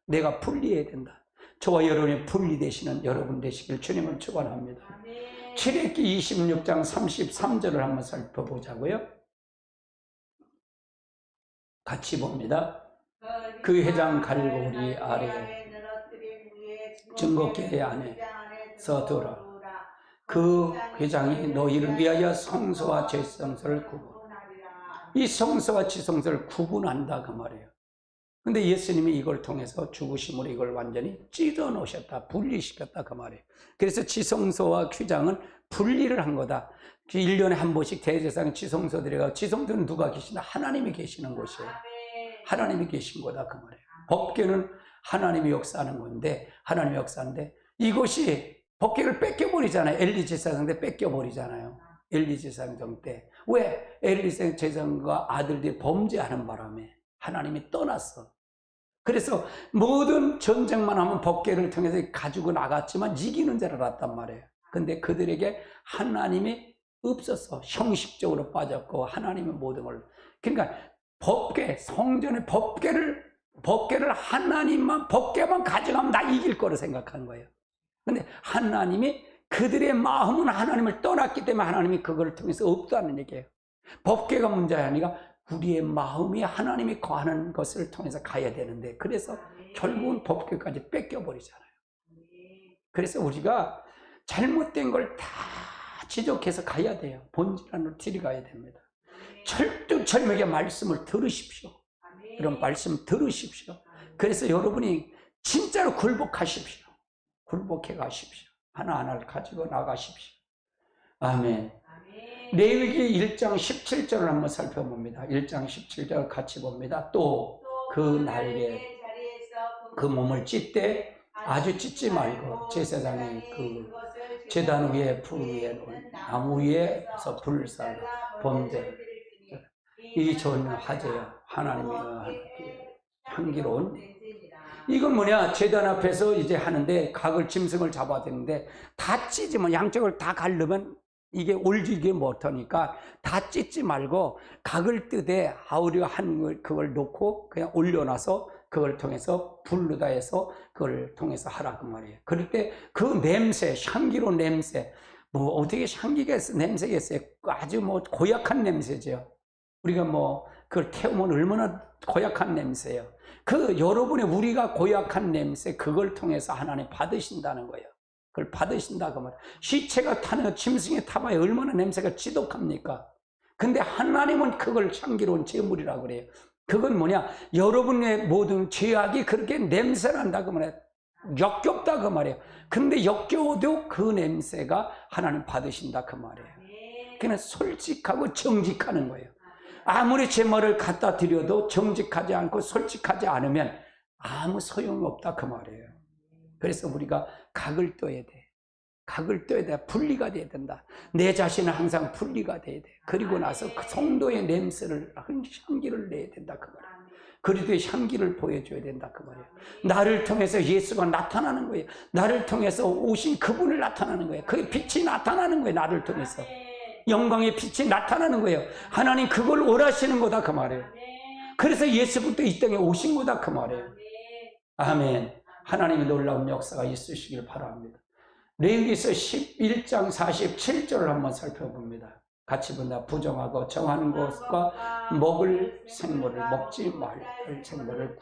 내가 분리해야 된다. 저와 여러분의 분리되시는 여러분 되시길 주님을 축원합니다. 출애굽기 26장 33절을 한번 살펴보자고요. 같이 봅니다. 그 회장 갈고리 아래 증거궤 안에서 두라. 그 회장이 너희를 위하여 성소와 죄성소를 이 성소와 지성소를 구분한다 그 말이에요. 근데 예수님이 이걸 통해서 죽으심으로 이걸 완전히 찢어 놓으셨다, 분리시켰다 그 말이에요. 그래서 지성소와 휘장은 분리를 한 거다. 1년에 한 번씩 대제사장 지성소 들어가. 지성소는 누가 계시나? 하나님이 계시는 곳이에요. 하나님이 계신 거다 그 말이에요. 법궤는 하나님이 역사하는 건데, 하나님이 역사하는데 이것이 법궤를 뺏겨버리잖아요. 엘리 제사장 때 뺏겨버리잖아요. 엘리 제사장 때. 왜? 엘리 제사장과 아들들이 범죄하는 바람에 하나님이 떠났어. 그래서 모든 전쟁만 하면 법궤를 통해서 가지고 나갔지만 이기는 자를 알았단 말이에요. 근데 그들에게 하나님이 없었어. 형식적으로 빠졌고 하나님의 모든 걸. 그러니까 법궤, 성전의 법궤를 하나님만, 법궤만 가져가면 나 이길 거로 생각하는 거예요. 근데 하나님이 그들의 마음은 하나님을 떠났기 때문에 하나님이 그걸 통해서 없다는 얘기예요. 법궤가 문제가 아니라 우리의 마음이 하나님이 거하는 것을 통해서 가야 되는데, 그래서 결국은 법궤까지 뺏겨버리잖아요. 그래서 우리가 잘못된 걸 다 지적해서 가야 돼요. 본질 안으로 들어가야 됩니다. 철두철미하게 말씀을 들으십시오. 이런 말씀 들으십시오. 그래서 여러분이 진짜로 굴복하십시오. 굴복해 가십시오. 하나하나를 가지고 나가십시오. 아멘. 레위기 1장 17절을 한번 살펴봅니다. 1장 17절 같이 봅니다. 또 그 날에 그 몸을 찢되 아주 찢지 말고 제사장이 그 제단 위에 불 위에 나무 위에서 불을 쌓아 범죄 이 좋은 화제야. 하나님이 향기로운. 이건 뭐냐? 제단 앞에서 이제 하는데 각을 짐승을 잡아야 되는데 다 찢으면 양쪽을 다 가르면 이게 올지게 못하니까 다 찢지 말고 각을 뜨되 아우리가 한 그걸 놓고 그냥 올려놔서 그걸 통해서 불르다 해서 그걸 통해서 하라 그 말이에요. 그럴 때 그 냄새, 향기로운 냄새, 뭐 어떻게 향기가 냄새겠어요? 아주 뭐 고약한 냄새죠. 우리가 뭐 그걸 태우면 얼마나 고약한 냄새예요. 그 여러분의 우리가 고약한 냄새, 그걸 통해서 하나님 받으신다는 거예요. 그걸 받으신다 그 말이에요. 시체가 타는 짐승이 타봐야 얼마나 냄새가 지독합니까? 근데 하나님은 그걸 향기로운 제물이라고 그래요. 그건 뭐냐? 여러분의 모든 죄악이 그렇게 냄새난다 그 말이에요. 역겹다 그 말이에요. 근데 역겨워도 그 냄새가 하나님 받으신다 그 말이에요. 그냥 솔직하고 정직하는 거예요. 아무리 제 말을 갖다 드려도 정직하지 않고 솔직하지 않으면 아무 소용이 없다 그 말이에요. 그래서 우리가 각을 떠야 돼. 각을 떠야 돼. 분리가 돼야 된다. 내 자신은 항상 분리가 돼야 돼. 그리고 나서 그 성도의 냄새를, 향기를 내야 된다 그 말이에요. 그리스도의 향기를 보여줘야 된다 그 말이에요. 나를 통해서 예수가 나타나는 거예요. 나를 통해서 오신 그분을 나타나는 거예요. 그 빛이 나타나는 거예요. 나를 통해서 영광의 빛이 나타나는 거예요. 하나님 그걸 원하시는 거다 그 말이에요. 그래서 예수부터 이 땅에 오신 거다 그 말이에요. 아멘. 하나님의 놀라운 역사가 있으시길 바랍니다. 레위기서 11장 47절을 한번 살펴봅니다. 같이 본다. 부정하고 정한 것과 먹을 생물을 먹지 말 생물을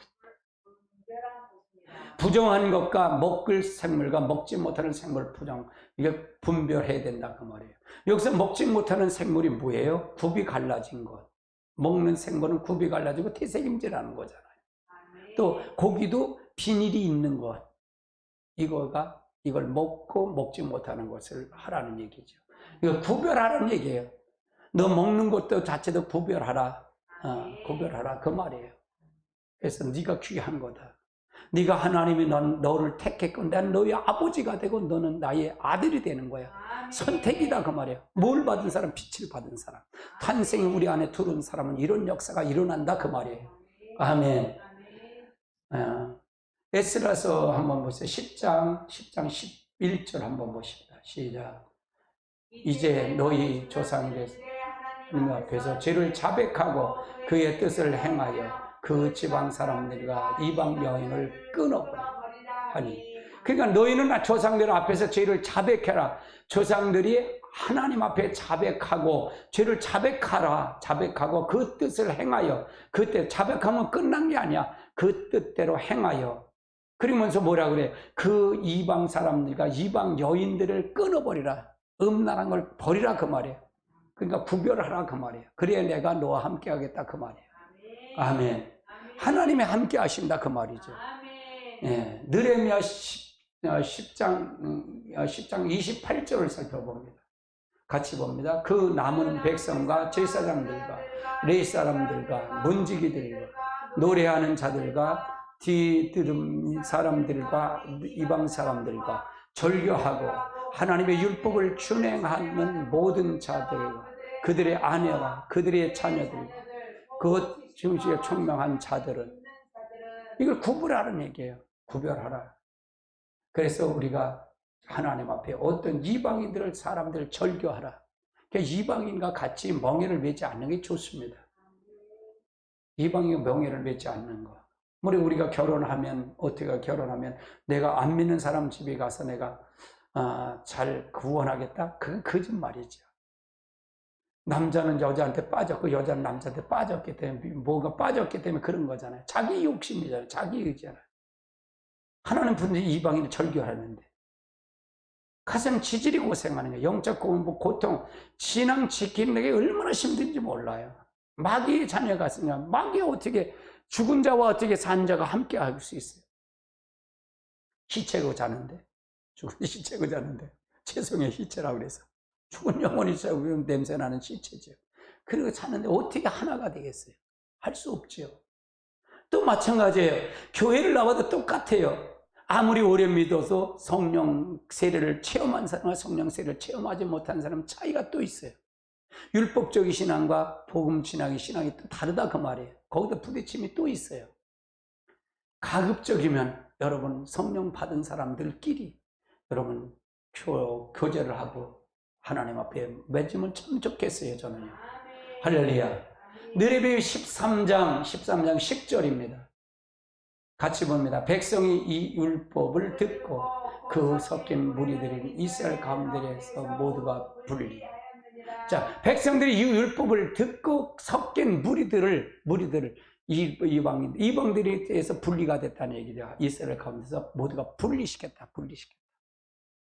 부정한 것과 먹을 생물과 먹지 못하는 생물 부정 이게 분별해야 된다 그 말이에요. 여기서 먹지 못하는 생물이 뭐예요? 굽이 갈라진 것. 먹는 생물은 굽이 갈라지고 태색임질하는 거잖아요. 또 고기도 비닐이 있는 것. 이걸 먹고 먹지 못하는 것을 하라는 얘기죠. 이거 구별하라는 얘기예요. 너 먹는 것도 자체도 구별하라. 구별하라 그 말이에요. 그래서 네가 귀한 거다. 네가 하나님이 너를 택했고 난 너의 아버지가 되고 너는 나의 아들이 되는 거야. 선택이다 그 말이에요. 뭘 받은 사람? 빛을 받은 사람. 탄생이 우리 안에 들어온 사람은 이런 역사가 일어난다 그 말이에요. 아멘. 에스라서 한번 보세요. 10장 11절 한번 보십니다. 시작. 이제 너희 조상들 하나님 앞에서 죄를 자백하고 그의 뜻을 행하여 그 지방 사람들과 이방 여인을 끊어버리하니. 그러니까 너희는 조상들 앞에서 죄를 자백해라. 조상들이 하나님 앞에 자백하고 죄를 자백하고 그 뜻을 행하여. 그때 자백하면 끝난 게 아니야. 그 뜻대로 행하여. 그러면서 뭐라 그래? 그 이방 사람들과 이방 여인들을 끊어버리라. 음란한 걸 버리라 그 말이에요. 그러니까 구별하라 그 말이에요. 그래야 내가 너와 함께 하겠다 그 말이에요. 아멘. 하나님이 함께 하신다 그 말이죠. 예, 느헤미야 10장 28절을 살펴봅니다. 같이 봅니다. 그 남은 백성과 제사장들과 레위 사람들과 문지기들과 노래하는 자들과 뒤들은 사람들과 이방 사람들과 절교하고 하나님의 율법을 준행하는 모든 자들과 그들의 아내와 그들의 자녀들 그 중심에 총명한 자들은 이걸 구별하라는 얘기예요. 구별하라. 그래서 우리가 하나님 앞에 어떤 이방인들을 사람들을 절교하라. 그러니까 이방인과 같이 멍에를 매지 않는 게 좋습니다. 이방인과 멍에를 매지 않는 거. 우리가 결혼하면 어떻게 결혼하면 내가 안 믿는 사람 집에 가서 내가 잘 구원하겠다? 그건 거짓말이죠. 남자는 여자한테 빠졌고 여자는 남자한테 빠졌기 때문에 뭐가 빠졌기 때문에 그런 거잖아요. 자기 욕심이잖아요. 자기 의지잖아요. 하나님 분들이 이방인을 절교하는데 가장 지질이 고생하는 거예요. 영적 공부, 고통, 신앙 지키는 게 얼마나 힘든지 몰라요. 마귀의 자녀가 있으냐 마귀 어떻게 죽은 자와 어떻게 산 자가 함께 할 수 있어요? 시체고 자는데 죽은 시체고 자는데 죄송해요 시체라고 그래서 죽은 영혼이 냄새나는 시체죠. 그리고 자는데 어떻게 하나가 되겠어요? 할 수 없죠. 또 마찬가지예요. 교회를 나와도 똑같아요. 아무리 오래 믿어서 성령 세례를 체험한 사람과 성령 세례를 체험하지 못한 사람은 차이가 또 있어요. 율법적인 신앙과 복음 신앙의 신앙이 또 다르다 그 말이에요. 거기다 부딪힘이 또 있어요. 가급적이면 여러분 성령 받은 사람들끼리 여러분 교제를 하고 하나님 앞에 맺으면 참 좋겠어요. 저는요. 할렐루야. 느헤미야 13장 10절입니다. 같이 봅니다. 백성이 이 율법을 듣고 그 섞인 무리들이 이스라엘 가운데에서 모두가 분리. 자, 백성들이 이 율법을 듣고 섞인 무리들을 이방들에 대해서 분리가 됐다는 얘기죠. 이스라엘 가운데서 모두가 분리시켰다.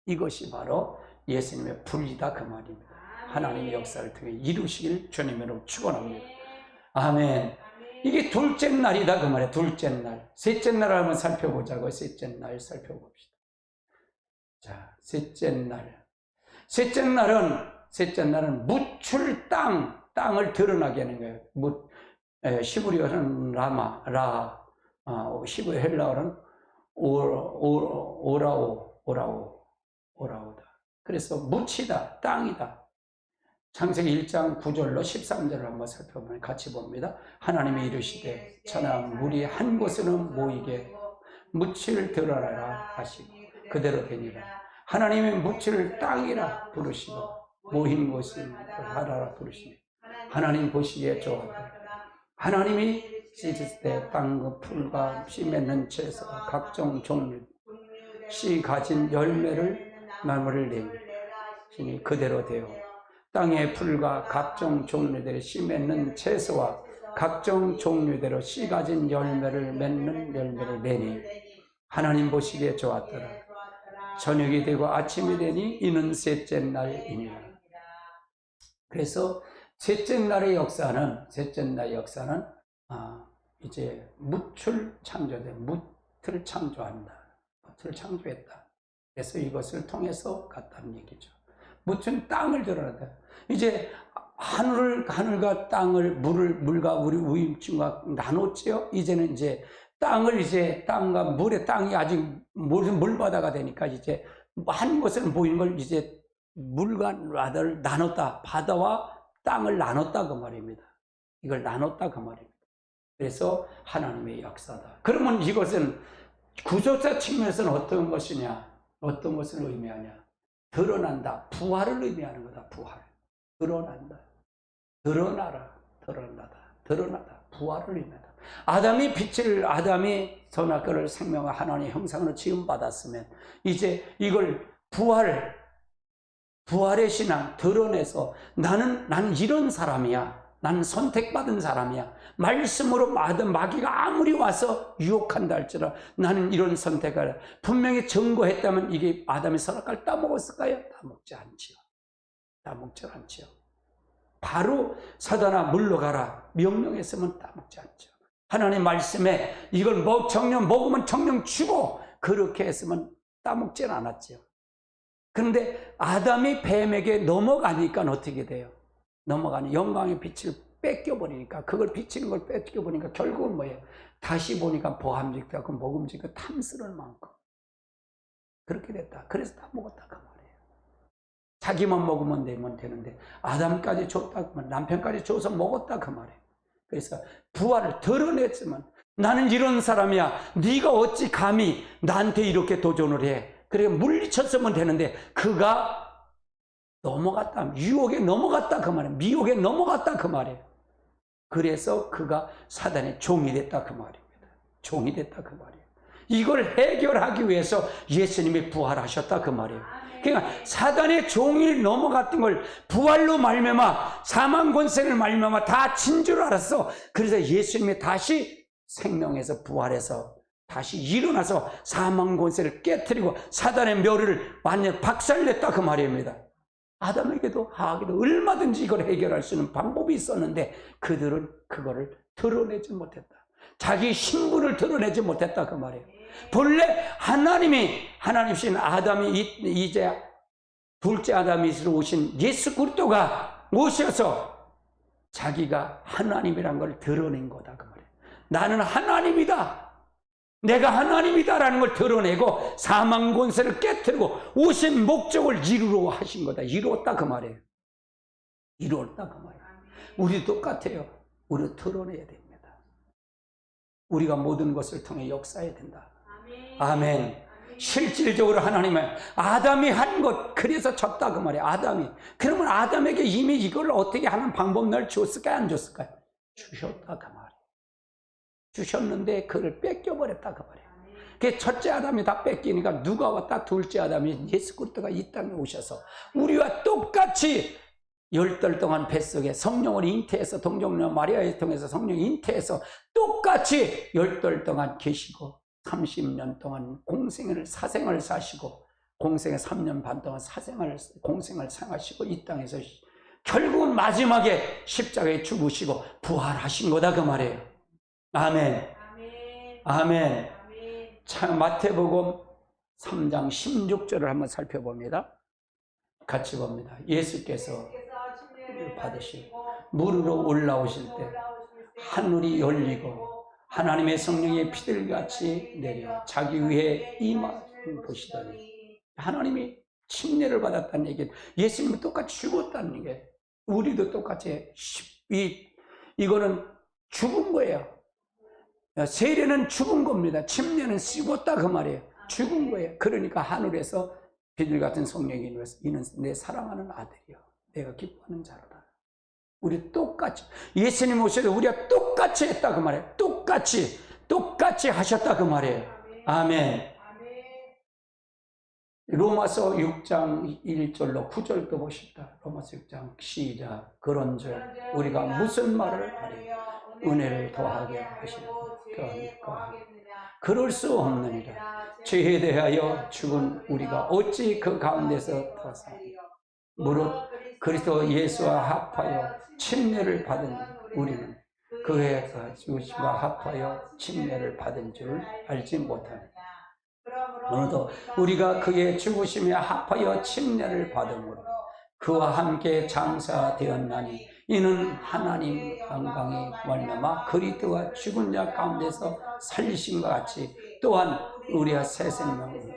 이것이 바로 예수님의 분리다 그 말입니다. 하나님의 역사를 통해 이루시길 주님으로 축원합니다. 아멘. 이게 둘째 날이다 그 말이에요. 둘째 날. 셋째 날을 한번 살펴보자고. 셋째 날 살펴봅시다. 자, 셋째 날. 셋째 날은 묻출 땅을 드러나게 하는 거예요. 히브리어는 히브리 헬라어는 오라오다. 그래서 묻히다, 땅이다. 창세기 1장 9절로 13절을 한번 살펴보면 같이 봅니다. 하나님이 이르시되 천하 물이 한 곳에는 모이게 묻을 들어라라 하시고 그대로 되니라. 하나님이 묻을 땅이라 부르시고 모인 곳을 하라라 부르시니 하나님 보시기에 좋았다. 하나님이 찢을 때 땅과 풀과 씨 맺는 채소 각종 종류 씨 가진 열매를 나무를 내니 그대로 되어 땅의 풀과 각종 종류대로 씨 맺는 채소와 각종 종류대로 씨 가진 열매를 맺는 열매를 내니 하나님 보시기에 좋았더라. 저녁이 되고 아침이 되니 이는 셋째 날이니라. 그래서 셋째 날의 역사는 이제 묻을 창조돼 묻을 창조한다. 묻을 창조했다. 그래서 이것을 통해서 갔다는 얘기죠. 묻은 땅을 드러낸다. 이제 하늘과 땅을 물과 우임층과 나눴지요. 이제는 이제 땅과 물의 땅이 아직 물바다가 되니까 이제 한 곳에는 보이는 걸 이제 물과 바다를 나눴다. 바다와 땅을 나눴다 그 말입니다. 이걸 나눴다 그 말입니다. 그래서 하나님의 역사다. 그러면 이것은 구조자 측면에서는 어떤 것이냐? 어떤 것을 의미하냐? 드러난다. 부활을 의미하는 거다. 부활. 드러난다. 드러나라. 드러나다. 부활을 의미한다. 아담이 선악과를 생명과 하나님의 형상으로 지음받았으면 이제 이걸 부활의 신앙 드러내서 나는 이런 사람이야. 나는 선택받은 사람이야. 말씀으로 마귀가 아무리 와서 유혹한다 할지라도 나는 이런 선택을 분명히 증거했다면 이게 아담의 선악과를 따먹었을까요? 따먹지 않지요. 바로 사단아 물러가라 명령했으면 따먹지 않죠. 하나님 말씀에 이걸 정령 먹으면 정령 죽어 그렇게 했으면 따먹지는 않았죠. 그런데 아담이 뱀에게 넘어가니까 어떻게 돼요? 넘어가니 영광의 빛을 뺏겨버리니까 그걸 비치는 걸 뺏겨버리니까 결국은 뭐예요? 다시 보니까 보함직하고 먹음직하고 탐스러운 만큼 그렇게 됐다. 그래서 다 먹었다 그 말이에요. 자기만 먹으면 되는데 아담까지 줬다 그러면 남편까지 줘서 먹었다 그 말이에요. 그래서 부활을 드러냈지만 나는 이런 사람이야. 네가 어찌 감히 나한테 이렇게 도전을 해. 그래 물리쳤으면 되는데 그가 넘어갔다. 유혹에 넘어갔다 그 말이에요. 미혹에 넘어갔다 그 말이에요. 그래서 그가 사단의 종이 됐다 그 말입니다. 종이 됐다 그 말이에요. 이걸 해결하기 위해서 예수님이 부활하셨다 그 말이에요. 그러니까 사단의 종이 넘어갔던 걸 부활로 말미암아 사망 권세를 말미암아 다 진 줄 알았어. 그래서 예수님이 다시 생명에서 부활해서 다시 일어나서 사망 권세를 깨뜨리고 사단의 멸을 완전히 박살냈다 그 말입니다. 아담에게도 하하게도 얼마든지 이걸 해결할 수 있는 방법이 있었는데 그들은 그거를 드러내지 못했다. 자기 신분을 드러내지 못했다 그 말이에요. 본래 하나님이신 아담이 이제 둘째 아담이시로 오신 예수 그리스도가 오셔서 자기가 하나님이란 걸 드러낸 거다 그 말이에요. 나는 하나님이다. 내가 하나님이다라는 걸 드러내고 사망 권세를 깨뜨리고 오신 목적을 이루러 하신 거다. 이루었다 그 말이에요. 이루었다 그 말이에요. 우리 똑같아요. 우리 드러내야 됩니다. 우리가 모든 것을 통해 역사해야 된다. 아멘. 실질적으로 하나님은 아담이 한 것 그래서 졌다 그 말이에요. 아담이. 그러면 아담에게 이미 이걸 어떻게 하는 방법 날 줬을까요? 안 줬을까요? 주셨다 그 말이에요. 주셨는데 그를 뺏겨버렸다 그 말이에요. 그 첫째 아담이 다 뺏기니까 누가 왔다? 둘째 아담이 예수 그리스도가 이 땅에 오셔서 우리와 똑같이 10달 동안 뱃속에 성령을 잉태해서 동정녀 마리아를 통해서 성령 잉태해서 똑같이 10달 동안 계시고 30년 동안 사생을 사시고 공생의 3년 반 동안 공생을 생하시고 이 땅에서 결국은 마지막에 십자가에 죽으시고 부활하신 거다 그 말이에요. 아멘. 아멘. 참 마태복음 3장 16절을 한번 살펴봅니다. 같이 봅니다. 예수께서 받으시고 무르로 올라오실 때 하늘이 열리고 하나님의 성령이 피들같이 내려 자기 위에 임하신 보시더니 하나님이 침례를 받았다는 얘기는 예수님이 똑같이 죽었다는 얘기예요. 우리도 똑같이 이거는 죽은 거예요. 세례는 죽은 겁니다. 침례는 씹었다 그 말이에요. 죽은 거예요. 그러니까 하늘에서 비둘 같은 성령이 일어나서 이는 내 사랑하는 아들이요 내가 기뻐하는 자로다. 우리 똑같이 예수님 오셔서 우리가 똑같이 했다 그 말이에요. 똑같이 하셨다 그 말이에요. 아멘. 로마서 6장 1절로 9절도 보십시다. 로마서 6장 시작. 그런즉 우리가 무슨 말을 하리 은혜를 더하게 하시고 그럴 수 없느니라. 죄에 대하여 죽은 우리가 어찌 그 가운데서 더 사리 무릇 그리스도 예수와 합하여 침례를 받은 우리는 그의 죽으심과 합하여 침례를 받은 줄 알지 못하느냐. 오늘도 우리가 그의 죽으심에 합하여 침례를 받음으로 그와 함께 장사되었나니 이는 하나님 영광이 말미암아 그리스도가 죽은 자 가운데서 살리심과 같이 또한 우리가 새 생명을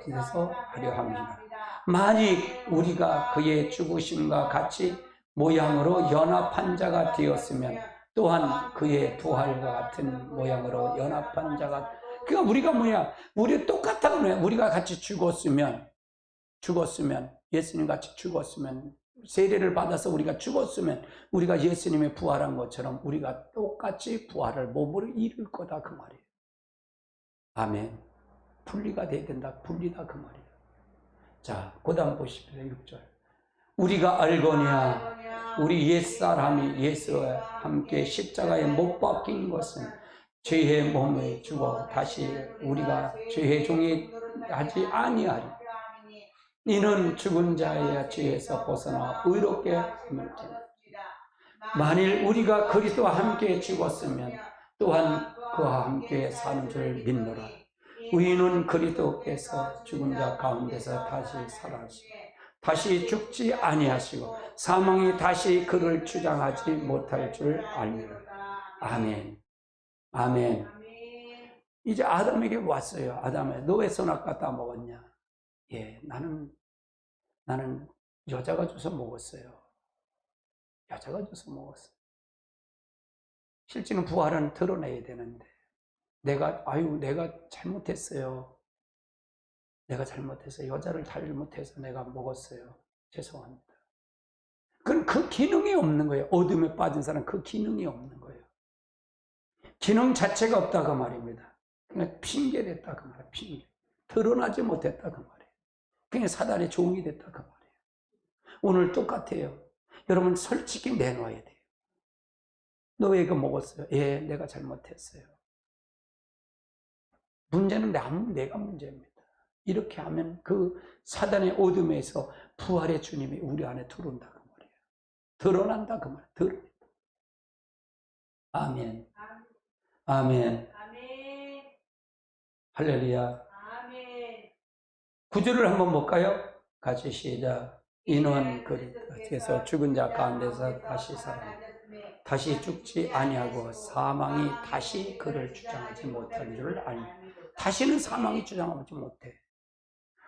그래서 하려 함이라. 만일 우리가 그의 죽으심과 같이 모양으로 연합한 자가 되었으면 또한 그의 부활과 같은 모양으로 연합한 자가 그러니까 우리가 뭐야? 우리 똑같다는 거야. 우리가 같이 죽었으면 예수님 같이 죽었으면 세례를 받아서 우리가 죽었으면 우리가 예수님의 부활한 것처럼 우리가 똑같이 부활을 몸으로 이룰 거다 그 말이에요. 아멘. 분리가 돼야 된다. 분리다 그 말이에요. 자, 그 다음 보십시오. 6절. 우리가 알거니와 우리 옛사람이 예수와 함께 십자가에 못 박힌 것은 죄의 몸에 죽어 다시 우리가 죄의 종이 하지 아니하리. 이는 죽은 자의 죄에서 벗어나 의롭게 함을 테니 만일 우리가 그리스도와 함께 죽었으면 또한 그와 함께 사는 줄 믿노라. 우리는 그리스도께서 죽은 자 가운데서 다시 살아나시고 다시 죽지 아니하시고 사망이 다시 그를 주장하지 못할 줄 알미라. 아멘. 아멘. 이제 아담에게 왔어요. 아담아, 너 왜 선악 갖다 먹었냐? 예, 나는 여자가 줘서 먹었어요. 여자가 줘서 먹었어요. 실제는 부활은 드러내야 되는데 내가 잘못했어요. 내가 잘못해서 여자를 잘못해서 내가 먹었어요. 죄송합니다. 그건 그 기능이 없는 거예요. 어둠에 빠진 사람은 그 기능이 없는 거예요. 기능 자체가 없다 그 말입니다. 그냥 핑계됐다 그 말이에요. 핑계. 드러나지 못했다 그 말이에요. 그냥 사단의 종이 됐다 그 말이에요. 오늘 똑같아요. 여러분 솔직히 내놔야 돼요. 너 왜 이거 먹었어요? 예, 내가 잘못했어요. 문제는 내가 문제입니다. 이렇게 하면 그 사단의 어둠에서 부활의 주님이 우리 안에 들어온다 그 말이에요. 드러난다 그 말이에요. 드러난다. 아멘. 아멘. 할렐루야. 아멘. 9절을 한번 볼까요? 같이 시작. 이는 그리스도께서 죽은 자 가운데서 다시 살아 다시 죽지 아니하고 사망이 다시 그를 주장하지 못할 줄 알며 다시는 사망이 주장하지 못해.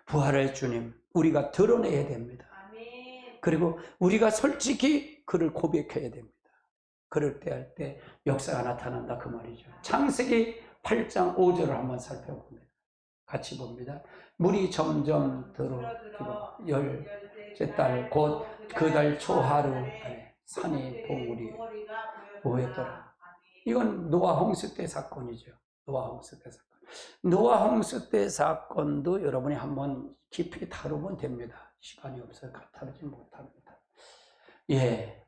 부활의 주님 우리가 드러내야 됩니다. 그리고 우리가 솔직히 그를 고백해야 됩니다. 그럴 때 할 때 역사가 나타난다 그 말이죠. 창세기 8장 5절을 한번 살펴봅니다. 같이 봅니다. 물이 점점 들어오고 열째 달 곧 그 달 초하루 산이 봉우리 보였더라. 이건 노아 홍수 때 사건이죠. 노아 홍수 때 사건. 노아 홍수 때 사건도 여러분이 한번 깊이 다루면 됩니다. 시간이 없어서 다루지 못합니다. 예.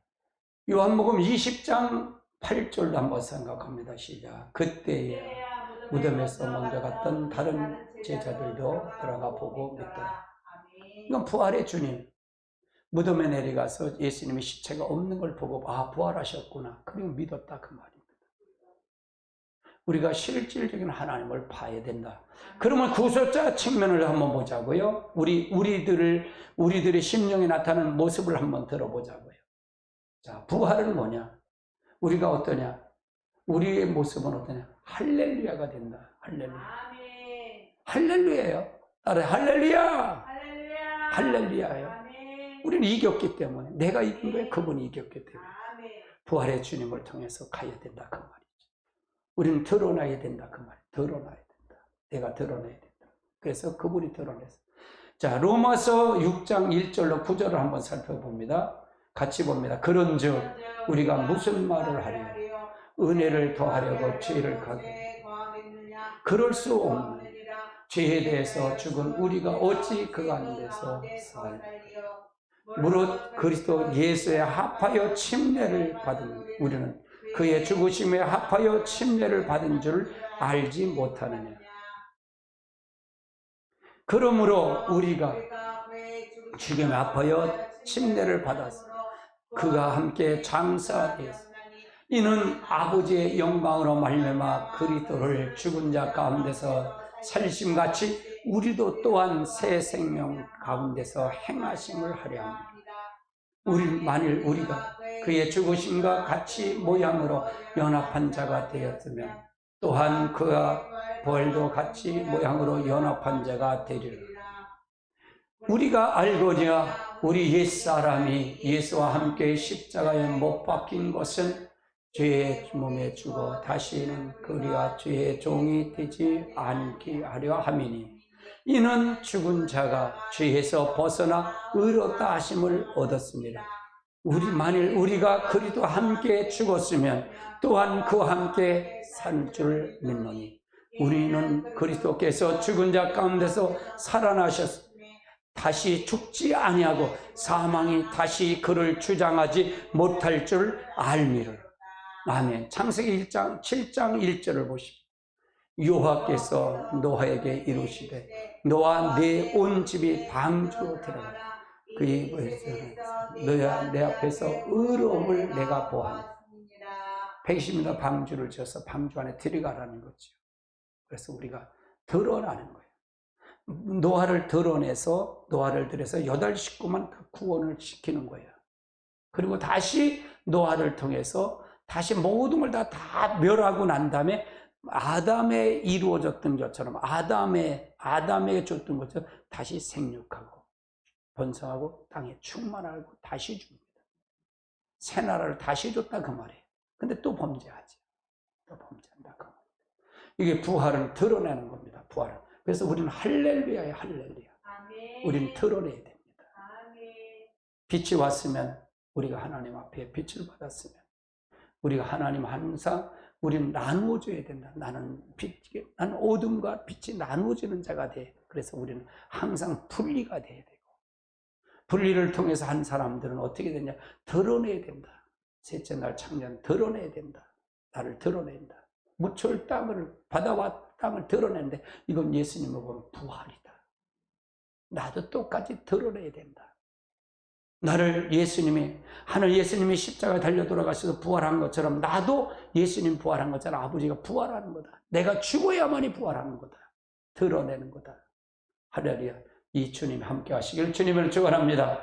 요한복음 20장 8절도 한번 생각합니다. 시작. 그때에 무덤에서 먼저 갔던 다른 제자들도 들어가 보고 믿더라. 이건 부활의 주님. 무덤에 내려가서 예수님의 시체가 없는 걸 보고 부활하셨구나. 그리고 믿었다 그 말입니다. 우리가 실질적인 하나님을 봐야 된다. 그러면 구속자 측면을 한번 보자고요. 우리들의 심령에 나타나는 모습을 한번 들어보자고요. 자, 부활은 뭐냐? 우리가 어떠냐? 우리의 모습은 어떠냐? 할렐루야가 된다. 할렐루야. 할렐루야예요. 따라 할렐루야. 할렐루야예요. 우리는 이겼기 때문에, 내가 이긴 거예요. 그분이 이겼기 때문에 부활의 주님을 통해서 가야 된다 그 말이죠. 우리는 드러나야 된다 그 말이에요. 드러나야 된다. 내가 드러내야 된다. 그래서 그분이 드러내서. 자, 로마서 6장 1절로 9절을 한번 살펴봅니다. 같이 봅니다. 그런즉 우리가 무슨 말을 하리요? 은혜를 더하려고 죄를 가하겠느냐? 그럴 수 없는 죄에 대해서 죽은 우리가 어찌 그 가운데서 살리요? 무릇 그리스도 예수에 합하여 침례를 받은 우리는 그의 죽으심에 합하여 침례를 받은 줄 알지 못하느냐? 그러므로 우리가 죽음에 합하여 침례를 받았어 그가 함께 장사되었어. 이는 아버지의 영광으로 말미암아 그리스도를 죽은 자 가운데서 살리심같이 우리도 또한 새 생명 가운데서 행하심을 하려 합니다. 만일 우리가 그의 죽으심과 같이 모양으로 연합한 자가 되었으면 또한 그와 부활도 같이 모양으로 연합한 자가 되리라. 우리가 알거니와 우리 옛사람이 예수와 함께 십자가에 못 박힌 것은 죄의 몸에 죽어 다시는 우리가 죄의 종이 되지 않게 하려 함이니 이는 죽은 자가 죄에서 벗어나 의롭다 하심을 얻었습니다. 만일 우리가 그리스도와 함께 죽었으면 또한 그와 함께 살 줄 믿노니 우리는 그리스도께서 죽은 자 가운데서 살아나셨습니다. 다시 죽지 아니하고 사망이 다시 그를 주장하지 못할 줄 알미를. 아멘. 창세기 1장 7장 1절을 보십시오. 여호와께서 노아에게 이르시되 너와 네 온 집이 방주로 들어가라. 그 입에서는 너야 내 앞에서 의로움을 내가 보았다. 120m 방주를 지어서 방주 안에 들어가라는 거죠. 그래서 우리가 드러나는 거예요. 노아를 드러내서 노아를 들여서 8 식구만 구원을 시키는 거예요. 그리고 다시 노아를 통해서 다시 모든 걸 다 멸하고 난 다음에 아담에 이루어졌던 것처럼 아담에게 줬던 것처럼 다시 생육하고 번성하고 땅에 충만하고 다시 줍니다. 새 나라를 다시 줬다 그 말이에요. 근데 또 범죄하지. 또 범죄한다 그 말이에요. 이게 부활을 드러내는 겁니다. 부활을. 그래서 우리는 할렐루야예요. 할렐루야. 아멘. 우리는 드러내야 됩니다. 아멘. 빛이 왔으면 우리가 하나님 앞에 빛을 받았으면 우리가 하나님 항상 우리는 나누어줘야 된다. 나는 어둠과 빛이 나누어지는 자가 돼. 그래서 우리는 항상 분리가 돼야 되고 분리를 통해서 한 사람들은 어떻게 되냐? 드러내야 된다. 셋째 날 창년 드러내야 된다. 나를 드러낸다. 무철 땅을 바다와 땅을 드러내는데 이건 예수님을 보는 부활이다. 나도 똑같이 드러내야 된다. 나를 하늘 예수님이 십자가에 달려 돌아가셔서 부활한 것처럼 나도 예수님 부활한 것처럼 아버지가 부활하는 거다. 내가 죽어야만이 부활하는 거다. 드러내는 거다. 할렐루야. 이 주님 함께 하시길 주님을 축원합니다.